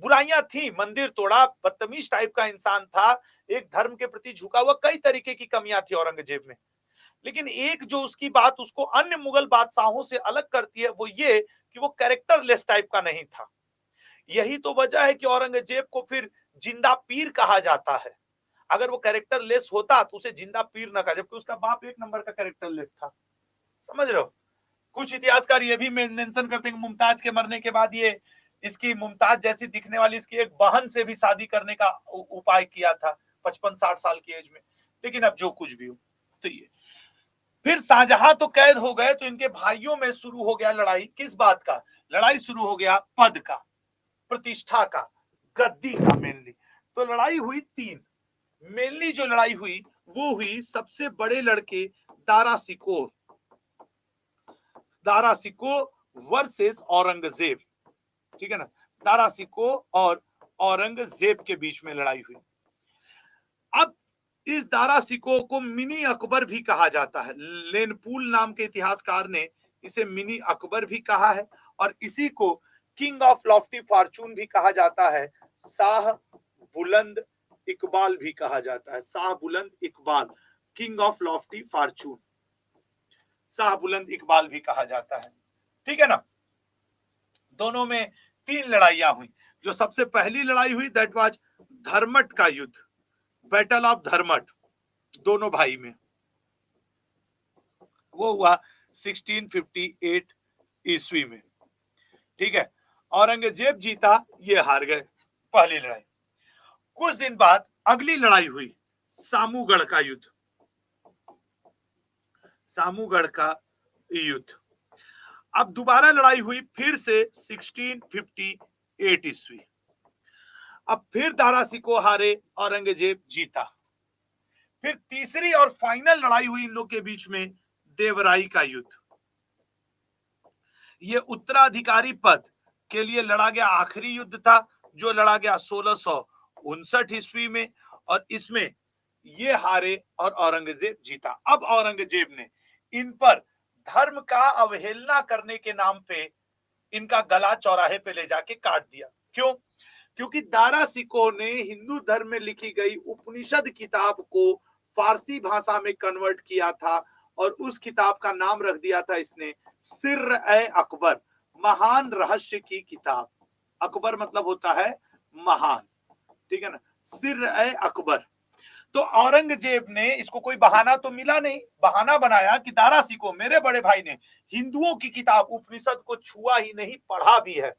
बुराइयां थी, मंदिर तोड़ा, बदतमीज टाइप का इंसान था, एक धर्म के प्रति झुका हुआ, कई तरीके की कमियां थी औरंगजेब में। लेकिन एक जो उसकी बात उसको अन्य मुगल बादशाहों से अलग करती है वो ये कि वो कैरेक्टरलेस टाइप का नहीं था। यही तो वजह है कि औरंगजेब को फिर जिंदा पीर कहा जाता है। अगर वो कैरेक्टरलेस होता तो उसे जिंदा पीर ना कहा, जबकि उसका बाप एक नंबर का कैरेक्टरलेस था। समझ रहे हो? कुछ इतिहासकार ये भी मेंशन करते हैं कि मुमताज के मरने के बाद ये इसकी मुमताज जैसी दिखने वाली इसकी एक बहन से भी शादी करने का उपाय किया था 55-60 साल की एज में। लेकिन अब जो कुछ भी हो, तो ये फिर शाहजहां तो कैद हो गए, तो इनके भाइयों में शुरू हो गया लड़ाई। किस बात का? लड़ाई शुरू हो गया पद का, प्रतिष्ठा का, गद्दी का मेनली। तो लड़ाई हुई तीन। मेनली जो लड़ाई हुई वो हुई सबसे बड़े लड़के दारा शिकोह, दारा शिकोह वर्सेस औरंगजेब, ठीक है ना। दारा शिकोह और औरंगजेब के बीच में लड़ाई हुई। अब इस दारा शिकोह को मिनी अकबर भी कहा जाता है। लेनपूल नाम के इतिहासकार ने इसे मिनी अकबर भी कहा है, और इसी को किंग ऑफ लॉफ्टी फॉर्चून भी कहा जाता है, शाह बुलंद इकबाल भी कहा जाता है, शाह बुलंद Iqbal, king of Lofty Fortune, Shah बुलंद इकबाल भी कहा जाता है, ठीक है ना। दोनों में तीन लड़ाइयां हुई। जो सबसे पहली लड़ाई हुई दैट वाज धर्मट का युद्ध, बैटल ऑफ धर्मट, दोनों भाई में, वो हुआ 1658 ईस्वी में, ठीक है। औरंगजेब जीता, ये हार गए पहली लड़ाई। कुछ दिन बाद अगली लड़ाई हुई सामूगढ़ का युद्ध, सामूगढ़ का युद्ध। अब दोबारा लड़ाई हुई फिर से 1658 ईस्वी। अब फिर दारा शिकोह हारे, औरंगजेब जीता। फिर तीसरी और फाइनल लड़ाई हुई इन लोग के बीच में देवराई का युद्ध। ये उत्तराधिकारी पद के लिए लड़ा गया आखिरी युद्ध था, जो लड़ा गया 1659 ईस्वी में, और इसमें ये हारे और औरंगजेब जीता। अब औरंगजेब ने इन पर धर्म का अवहेलना करने के नाम पे इनका गला चौराहे पे ले जाके काट दिया। क्यों? क्योंकि दारा शिकोह ने हिंदू धर्म में लिखी गई उपनिषद किताब को फारसी भाषा में कन्वर्ट किया था, और उस किताब का नाम रख दिया था इसने सिर्र-ए-अकबर, महान रहस्य की किताब। अकबर मतलब होता है महान, ठीक है ना, सिर्र-ए-अकबर। तो औरंगजेब ने, इसको कोई बहाना तो मिला नहीं, बहाना बनाया कि दारा शिकोह मेरे बड़े भाई ने हिंदुओं की किताब उपनिषद को छुआ ही नहीं, पढ़ा भी है,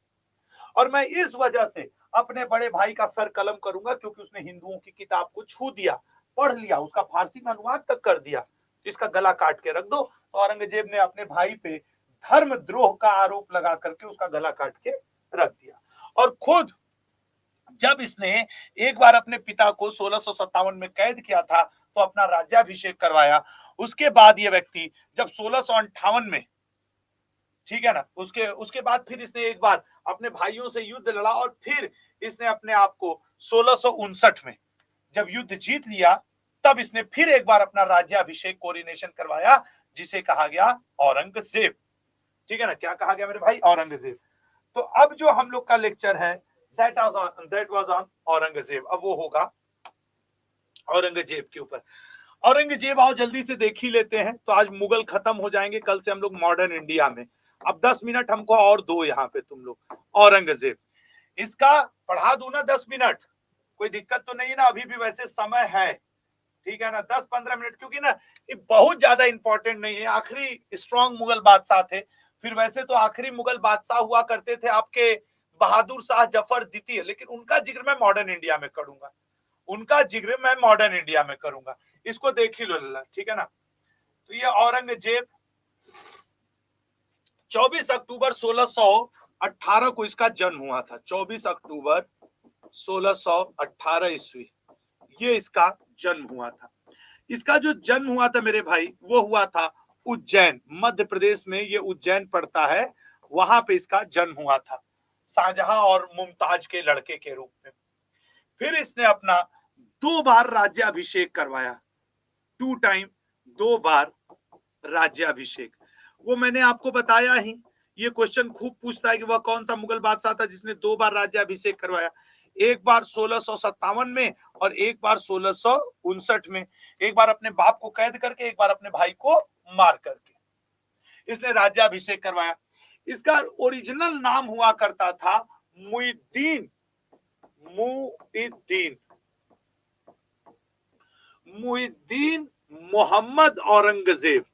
और मैं इस वजह से अपने बड़े भाई का सर कलम करूंगा, क्योंकि उसने हिंदुओं की किताब को छू दिया, पढ़ लिया, उसका फारसी में अनुवाद तक कर दिया, इसका गला काट के रख दो। तो औरंगजेब ने अपने भाई पे धर्मद्रोह का आरोप लगा करके उसका गला काट के रख दिया। और खुद जब इसने एक बार अपने पिता को 1657 में कैद किया था, तो अपना राज्याभिषेक करवाया। उसके बाद ये व्यक्ति जब 1658 में, ठीक है ना, उसके बाद फिर इसने एक बार अपने भाइयों से युद्ध लड़ा, और फिर इसने अपने आप को 1659 में जब युद्ध जीत लिया, तब इसने फिर एक बार अपना राज्याभिषेक, कोरिनेशन करवाया, जिसे कहा गया औरंगजेब, ठीक है ना। क्या कहा गया मेरे भाई? औरंगजेब। तो अब जो हम लोग का लेक्चर है दैट वाज ऑन औरंगजेब। अब वो होगा औरंगजेब के ऊपर। औरंगजेब आओ जल्दी से देख ही लेते हैं, तो आज मुगल खत्म हो जाएंगे, कल से हम लोग मॉडर्न इंडिया में। अब 10 मिनट हमको और दो यहाँ पे तुम लोग। औरंगजेब, इसका पढ़ा दूं ना 10 मिनट? कोई दिक्कत तो नहीं ना? अभी भी वैसे समय है, ठीक है ना, 10-15 मिनट, क्योंकि ना ये बहुत ज्यादा इंपॉर्टेंट नहीं है। आखिरी स्ट्रॉन्ग मुगल बादशाह थे। फिर वैसे तो आखिरी मुगल बादशाह हुआ करते थे आपके बहादुर शाह जफर द्वितीय, लेकिन उनका जिक्र मैं मॉडर्न इंडिया में करूंगा, उनका जिक्र मैं मॉडर्न इंडिया में करूंगा। इसको देख ही लो, ठीक है ना। तो ये औरंगजेब 24 अक्टूबर 1618 को इसका जन्म हुआ था। 24 अक्टूबर 1618 ईस्वी ये इसका जन्म हुआ था। इसका जो जन्म हुआ था मेरे भाई, वो हुआ था उज्जैन, मध्य प्रदेश में, ये उज्जैन पड़ता है, वहां पे इसका जन्म हुआ था, शाहजहां और मुमताज के लड़के के रूप में। फिर इसने अपना 2 बार राज्याभिषेक करवाया, 2 टाइम, 2 बार राज्याभिषेक। वो मैंने आपको बताया ही, ये क्वेश्चन खूब पूछता है कि वह कौन सा मुगल बादशाह था जिसने 2 बार राज्याभिषेक करवाया। एक बार 1657 में और एक बार 1659 में। एक बार अपने बाप को कैद करके, एक बार अपने भाई को मार करके इसने राज्याभिषेक करवाया। इसका ओरिजिनल नाम हुआ करता था मुइद्दीन, मुइद्दीन, मुइद्दीन मोहम्मद औरंगजेब,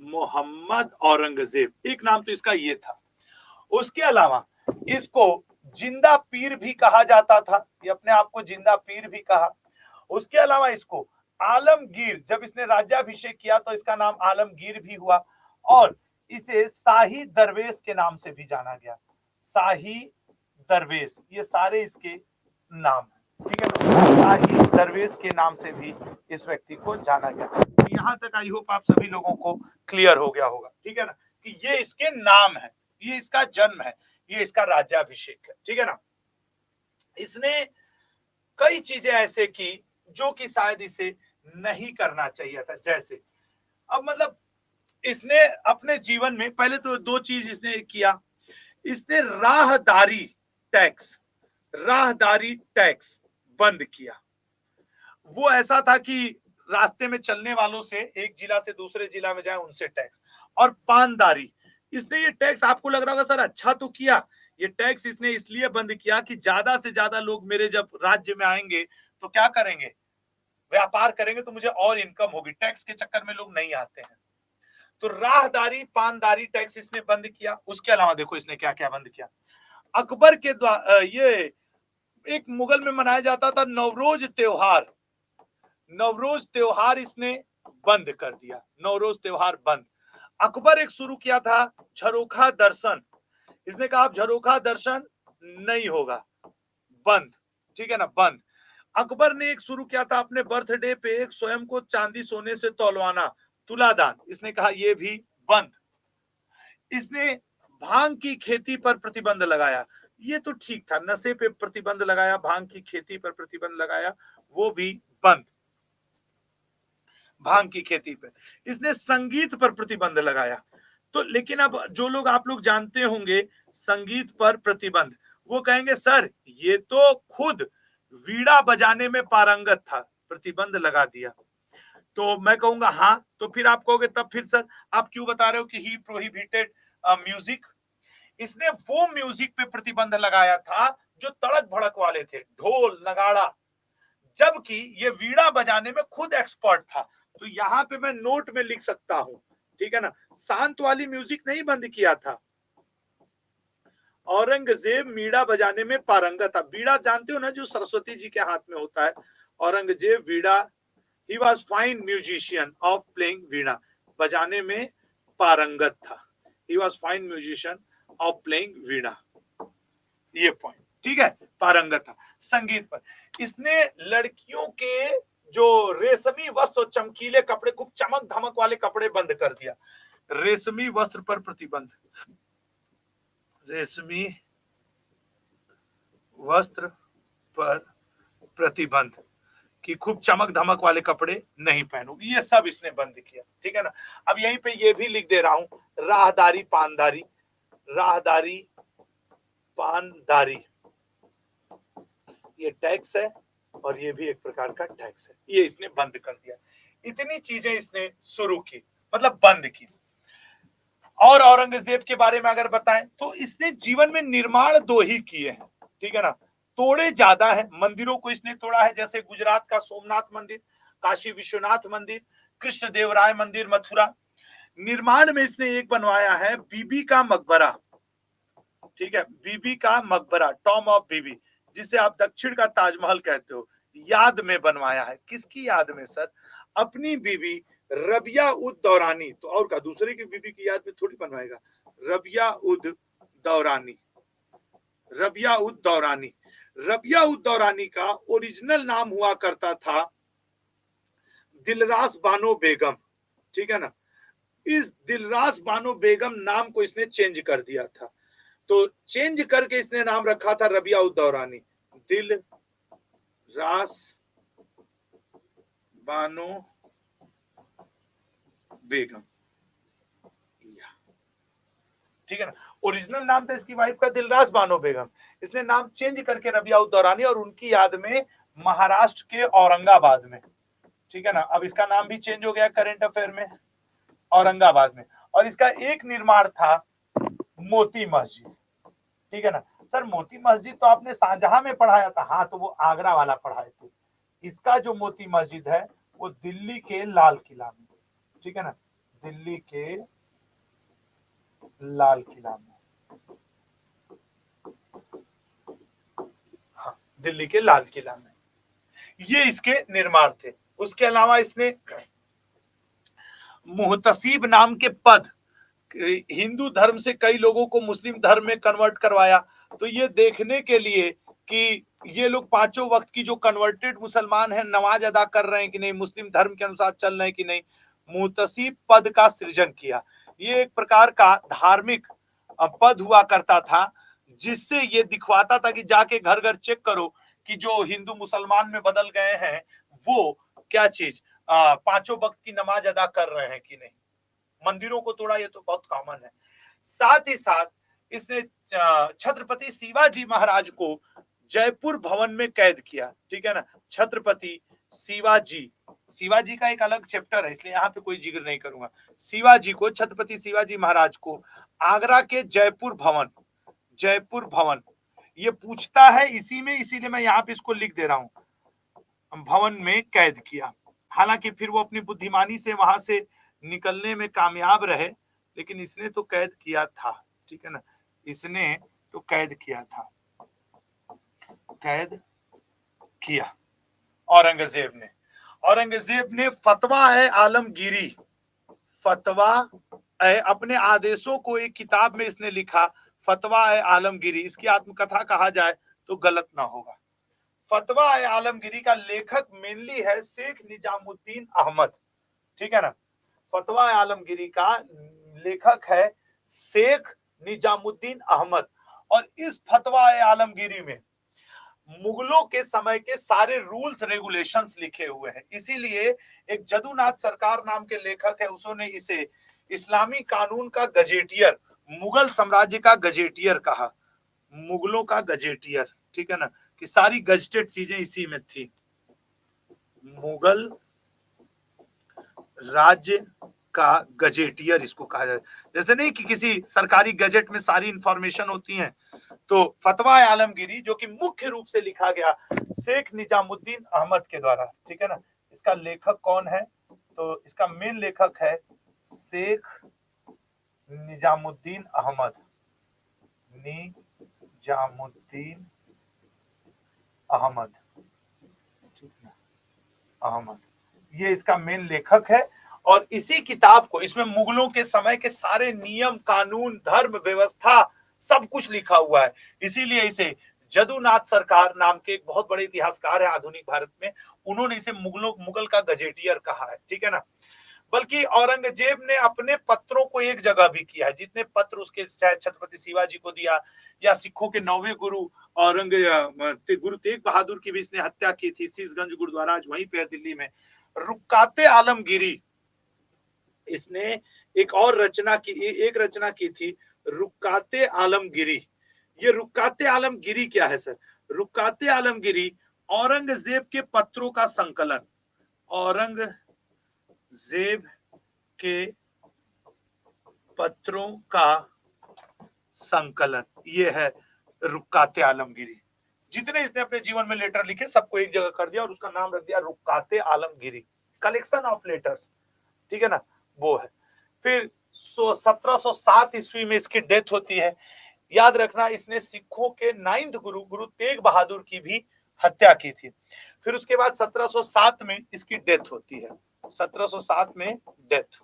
मोहम्मद औरंगजेब, एक नाम तो इसका ये था। उसके अलावा इसको जिंदा पीर भी कहा जाता था, ये अपने आप को जिंदा पीर भी कहा। उसके अलावा इसको आलमगीर, जब इसने राज्याभिषेक किया तो इसका नाम आलमगीर भी हुआ। और इसे शाही दरवेश के नाम से भी जाना गया। शाही दरवेश, ये सारे इसके नाम है, ठीक है ना। शाही दरवेश के नाम से भी इस व्यक्ति को जाना गया। तो यहाँ तक आई होप आप सभी लोगों को क्लियर हो गया होगा, ठीक है ना, कि ये इसके नाम है, ये इसका जन्म है, ये इसका राज्याभिषेक है, ठीक है ना। इसने कई चीजें ऐसे की जो कि शायद इसे नहीं करना चाहिए था। जैसे अब मतलब इसने अपने जीवन में पहले तो दो चीज इसने किया। इसने राहदारी टैक्स बंद किया। वो ऐसा था कि रास्ते में चलने वालों से एक जिला से दूसरे जिला में जाए उनसे टैक्स। और पानदारी, इसने ये टैक्स, आपको लग रहा होगा सर अच्छा तो किया, ये टैक्स इसने इसलिए बंद किया कि ज्यादा से ज्यादा लोग मेरे जब राज्य में आएंगे तो क्या करेंगे, व्यापार करेंगे, तो मुझे और इनकम होगी, टैक्स के चक्कर में लोग नहीं आते हैं। तो राहदारी पानदारी टैक्स इसने बंद किया। उसके अलावा देखो इसने क्या क्या बंद किया। अकबर के द्वारा ये एक मुगल में मनाया जाता था नवरोज त्योहार इसने बंद कर दिया। नवरोज त्योहार बंद। अकबर एक शुरू किया था झरोखा दर्शन, इसने कहा अब झरोखा दर्शन नहीं होगा, बंद, ठीक है ना, बंद। अकबर ने एक शुरू किया था अपने बर्थडे पे एक स्वयं को चांदी सोने से तौलवाना, तुलादान, इसने कहा यह भी बंद। इसने भांग की खेती पर प्रतिबंध लगाया, ये तो ठीक था, नशे पे प्रतिबंध लगाया, भांग की खेती पर प्रतिबंध लगाया, वो भी बंद, भांग की खेती पे। इसने संगीत पर प्रतिबंध लगाया। तो लेकिन अब जो लोग आप लोग जानते होंगे संगीत पर प्रतिबंध, वो कहेंगे सर ये तो खुद वीणा बजाने में पारंगत था, प्रतिबंध लगा दिया। तो मैं कहूंगा हाँ, तो फिर आप कहोगे तब फिर सर आप क्यों बता रहे हो कि ही प्रोहिबिटेड म्यूजिक। इसने वो म्यूजिक पे प्रतिबंध लगाया था जो तड़क भड़क वाले थे, ढोल नगाड़ा, जबकि ये वीणा बजाने में खुद एक्सपर्ट था। तो यहाँ पे मैं नोट में लिख सकता हूं, ठीक है ना, शांत वाली म्यूजिक नहीं बंद किया था। औरंगजेब वीणा बजाने में पारंगत था। वीणा जानते हो ना, जो सरस्वती जी के हाथ में होता है, Aurangzeb veena, he was fine musician of playing veena, बजाने में पारंगत था। He was fine musician of playing veena, ये पॉइंट, ठीक है, पारंगत था। संगीत पर इसने लड़कियों के जो रेशमी वस्त्र और चमकीले कपड़े, खूब चमक धमक वाले कपड़े बंद कर दिया। रेशमी वस्त्र पर प्रतिबंध, रेशमी वस्त्र पर प्रतिबंध कि खूब चमक धमक वाले कपड़े नहीं पहनोगे, ये सब इसने बंद किया, ठीक है ना। अब यहीं पे ये भी लिख दे रहा हूं, राहदारी पानदारी, राहदारी पानदारी, ये टैक्स है और ये भी एक प्रकार का टैक्स है, ये इसने बंद कर दिया। इतनी चीजें इसने शुरू की, मतलब बंद की। और औरंगजेब के बारे में अगर बताएं तो इसने जीवन में निर्माण दो ही किए हैं, ठीक है ना, तोड़े ज्यादा है। मंदिरों को इसने तोड़ा है, जैसे गुजरात का सोमनाथ मंदिर, काशी विश्वनाथ मंदिर, कृष्णदेवराय मंदिर मथुरा। निर्माण में इसने एक बनवाया है बीबी का मकबरा, ठीक है, बीबी का मकबरा, टॉम ऑफ बीबी, जिसे आप दक्षिण का ताजमहल कहते हो, याद में बनवाया है। किसकी याद में सर? अपनी बीबी रबिया उद दौरानी। तो और का दूसरे की बीबी की याद में थोड़ी बनवाएगा। रबिया उद दौरानी, रबिया उद दौरानी, रबिया उद दौरानी का ओरिजिनल नाम हुआ करता था दिलरास बानो बेगम, ठीक है ना। इस दिलरास बानो बेगम नाम को इसने चेंज कर दिया था, तो चेंज करके इसने नाम रखा था रबिया उद दौरानी, दिल रास बानो बेगम, ठीक है ना। ओरिजिनल नाम था इसकी वाइफ का दिलरास बानो बेगम, इसने नाम चेंज करके रबिया उद दौरानी, और उनकी याद में महाराष्ट्र के औरंगाबाद में, ठीक है ना, अब इसका नाम भी चेंज हो गया करंट अफेयर में, औरंगाबाद में। और इसका एक निर्माण था मोती मस्जिद, ठीक है ना। सर मोती मस्जिद तो आपने शाहजहां में पढ़ाया था, हाँ, तो वो आगरा वाला पढ़ाए थे। इसका जो मोती मस्जिद है वो दिल्ली के लाल किला में, ठीक है ना, दिल्ली के लाल किला में, हाँ, दिल्ली के लाल किला में, ये इसके निर्माण थे। उसके अलावा इसने मुहतसीब नाम के पद, हिंदू धर्म से कई लोगों को मुस्लिम धर्म में कन्वर्ट करवाया। तो ये देखने के लिए कि ये लोग पांचों वक्त की जो कन्वर्टेड मुसलमान हैं नमाज अदा कर रहे हैं कि नहीं, मुस्लिम धर्म के अनुसार चल रहे हैं कि नहीं, मुतसीब पद का सृजन किया। ये एक प्रकार का धार्मिक पद हुआ करता था, जिससे ये दिखवाता था कि जाके घर घर चेक करो कि जो हिंदू मुसलमान में बदल गए हैं वो क्या चीज पांचों वक्त की नमाज अदा कर रहे हैं कि नहीं। मंदिरों को तोड़ा, ये तो बहुत कॉमन है। साथ ही साथ इसने छत्रपति शिवाजी महाराज को जयपुर भवन में कैद किया। ठीक है ना, छत्रपति शिवाजी, शिवाजी का एक अलग चैप्टर है इसलिए यहाँ पे कोई जिक्र नहीं करूंगा। शिवाजी को, छत्रपति शिवाजी महाराज को आगरा के जयपुर भवन, जयपुर भवन ये पूछता है इसी में, इसीलिए मैं यहाँ पे इसको लिख दे रहा हूं, भवन में कैद किया। हालांकि फिर वो अपनी बुद्धिमानी से वहां से निकलने में कामयाब रहे, लेकिन इसने तो कैद किया था। ठीक है ना, इसने तो कैद किया था, कैद किया औरंगजेब ने। औरंगजेब ने फतवा है आलमगीरी, फतवा है, अपने आदेशों को एक किताब में इसने लिखा, फतवा है आलमगीरी। इसकी आत्मकथा कहा जाए तो गलत ना होगा। फतवा है आलमगीरी का लेखक मेनली है शेख निजामुद्दीन अहमद। ठीक है ना, फतवा आलमगीरी का लेखक है शेख निजामुद्दीन अहमद। और इस फतवा आलमगीरी में मुगलों के समय के सारे रूल्स रेगुलेशंस लिखे हुए हैं। इसीलिए एक जदुनाथ सरकार नाम के लेखक है, उसने इसे इस्लामी कानून का गजेटियर, मुगल साम्राज्य का गजेटियर कहा, मुगलों का गजेटियर। ठीक है ना, कि सारी गजेटेड चीजें इसी में थी। मुगल राज्य का गजेटियर इसको कहा जाए, जैसे नहीं कि किसी सरकारी गजेट में सारी इंफॉर्मेशन होती है। तो फतवा आलमगीरी जो कि मुख्य रूप से लिखा गया शेख निजामुद्दीन अहमद के द्वारा। ठीक है ना, इसका लेखक कौन है, तो इसका मेन लेखक है शेख निजामुद्दीन अहमद, निजामुद्दीन अहमद, ठीक है, अहमद, ये इसका मेन लेखक है। और इसी किताब को, इसमें मुगलों के समय के सारे नियम कानून धर्म व्यवस्था सब कुछ लिखा हुआ है। इसीलिए इसे जदुनाथ सरकार नाम के एक बहुत बड़े इतिहासकार है आधुनिक भारत में, उन्होंने इसे मुगल का गजेटियर कहा है। ठीक है ना, बल्कि औरंगजेब ने अपने पत्रों को एक जगह भी किया है, जितने पत्र उसके छत्रपति शिवाजी को दिया, या सिखों के 9वें गुरु गुरु तेग बहादुर की भी इसने हत्या की थी, शीशगंज गुरुद्वारा आज वहीं पे है दिल्ली में। रुकाते आलमगीरी, इसने एक और रचना की, एक रचना की थी रुकाते आलमगीरी। ये रुकाते आलमगीरी क्या है सर? रुकाते आलमगीरी औरंगजेब के पत्रों का संकलन, औरंगजेब के पत्रों का संकलन, ये है रुकाते आलमगीरी। जितने इसने अपने जीवन में लेटर लिखे सबको एक जगह कर दिया और उसका नाम रख दिया रुकाते आलमगीरी, कलेक्शन ऑफ लेटर्स। ठीक है ना, वो है। फिर 1707 ईस्वी में इसकी डेथ होती है। याद रखना, इसने सिखों के 9th गुरु गुरु तेग बहादुर की भी हत्या की थी। फिर उसके बाद 1707 में इसकी डेथ होती है, 1707 में डेथ,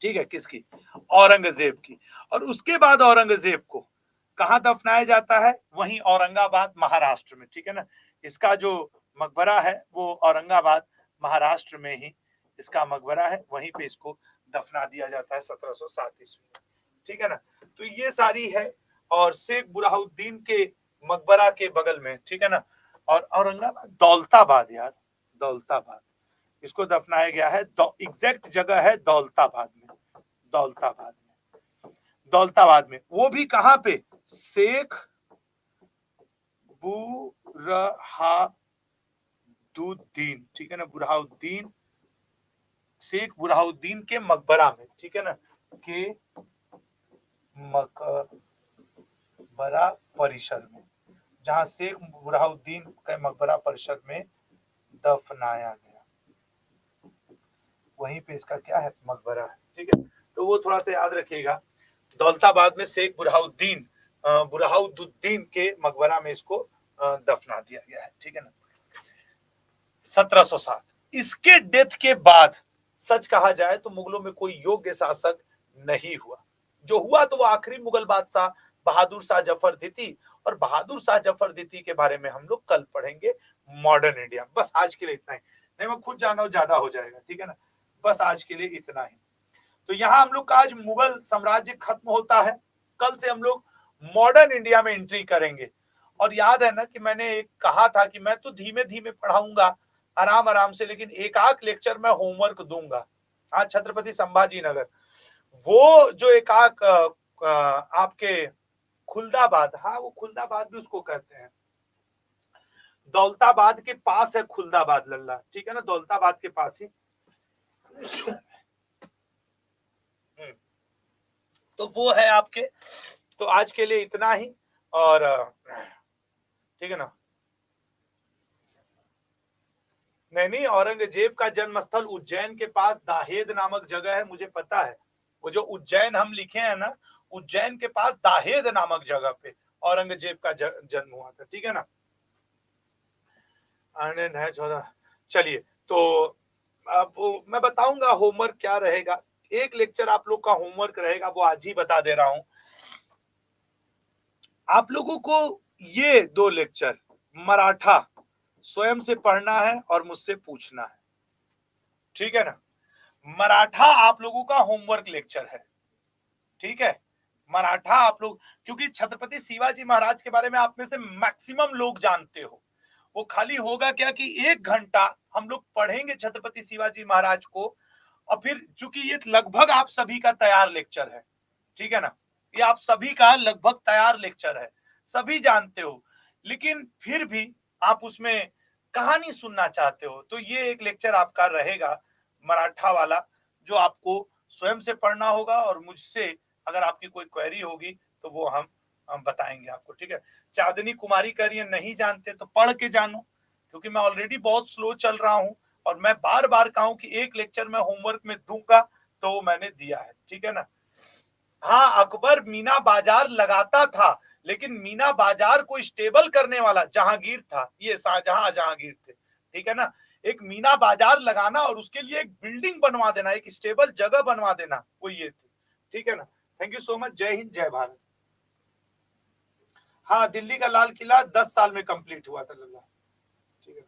ठीक है, किसकी? औरंगजेब की। और उसके बाद औरंगजेब को कहां दफनाया जाता है? वहीं औरंगाबाद महाराष्ट्र में। ठीक है ना, इसका जो मकबरा है वो औरंगाबाद महाराष्ट्र में ही इसका मकबरा है, वहीं पे इसको दफना दिया जाता है 1707 ईस्वी में। ठीक है ना, तो ये सारी है। और शेख बुरहाउद्दीन के मकबरा के बगल में, ठीक है ना, और औरंगाबाद दौलताबाद, यार दौलताबाद, इसको दफनाया गया है। एग्जैक्ट जगह है दौलताबाद में, दौलताबाद में, दौलताबाद में। वो भी कहां पे? शेख बुरहाउद्दीन, ठीक है ना, बुरहाउद्दीन, शेख बुरहाउद्दीन के मकबरा में, ठीक है ना, के मकबरा परिसर में, जहां शेख बुरहाउद्दीन के मकबरा परिसर में दफनाया गया, वहीं पे इसका क्या है? मकबरा है। ठीक है, तो वो थोड़ा सा याद रखिएगा, दौलताबाद में शेख बुरहाउद्दीन के मकबरा में इसको दफना दिया गया है। ठीक है ना, 1707। इसके डेथ के बाद सच कहा जाए तो मुगलों में कोई योग्य शासक नहीं हुआ। जो हुआ तो वो आखिरी मुगल बादशाह बहादुर शाह जफर द्वितीय, और बहादुर शाह जफर द्वितीय के बारे में हम लोग कल पढ़ेंगे मॉडर्न इंडिया। बस आज के लिए इतना ही, नहीं मैं खुद जाना ज्यादा हो जाएगा, ठीक है ना। बस आज के लिए इतना ही। तो यहाँ हम लोग का आज मुगल साम्राज्य खत्म होता है। कल से हम लोग मॉडर्न इंडिया में एंट्री करेंगे। और याद है ना कि मैंने एक कहा था कि मैं तो धीमे धीमे पढ़ाऊंगा, आराम आराम से, लेकिन एक आध लेक्चर में होमवर्क दूंगा। हाँ, छत्रपति संभाजी नगर, वो जो एक आध आपके खुलदाबाद, हाँ वो खुलदाबाद भी उसको कहते हैं, दौलताबाद के पास है खुलदाबाद लल्ला, ठीक है ना, दौलताबाद के पास ही। तो वो है आपके। तो आज के लिए इतना ही, और ठीक है ना। नहीं, औरंगजेब का जन्म स्थल उज्जैन के पास दाहेद नामक जगह है, मुझे पता है। वो जो उज्जैन हम लिखे हैं ना, उज्जैन के पास दाहेद नामक जगह पे औरंगजेब का जन्म हुआ था, ठीक है ना। आनंद है 14। चलिए, तो अब मैं बताऊंगा होमवर्क क्या रहेगा। एक लेक्चर आप लोग का होमवर्क रहेगा, वो आज ही बता दे रहा हूं आप लोगों को। ये 2 लेक्चर मराठा स्वयं से पढ़ना है और मुझसे पूछना है, ठीक है ना। मराठा आप लोगों का होमवर्क लेक्चर है, ठीक है। मराठा आप लोग, क्योंकि छत्रपति शिवाजी महाराज के बारे में आप में से मैक्सिमम लोग जानते हो। वो खाली होगा क्या कि 1 घंटा हम लोग पढ़ेंगे छत्रपति शिवाजी महाराज को, और फिर चूंकि ये लगभग आप सभी का तैयार लेक्चर है, ठीक है ना, ये आप सभी का लगभग तैयार लेक्चर है, सभी जानते हो, लेकिन फिर भी आप उसमें कहानी सुनना चाहते हो, तो ये एक लेक्चर आपका रहेगा मराठा वाला, जो आपको स्वयं से पढ़ना होगा, और मुझसे अगर आपकी कोई क्वेरी होगी तो वो हम बताएंगे आपको, ठीक है। चांदनी कुमारी कर ये नहीं जानते तो पढ़ के जानो, क्योंकि मैं ऑलरेडी बहुत स्लो चल रहा हूं, और मैं बार बार कहूं कि एक लेक्चर में होमवर्क में दूंगा, तो वो मैंने दिया है, ठीक है ना। हाँ, अकबर मीना बाजार लगाता था, लेकिन मीना बाजार को स्टेबल करने वाला जहांगीर था, ये शाहजहां जहांगीर थे, ठीक है ना। एक मीना बाजार लगाना और उसके लिए एक बिल्डिंग बनवा देना, एक स्टेबल जगह बनवा देना, वो ये थे, ठीक है ना। Thank you so much. जय हिंद, जय भारत। हाँ, दिल्ली का लाल किला 10 साल में कंप्लीट हुआ था लल्ला, ठीक है।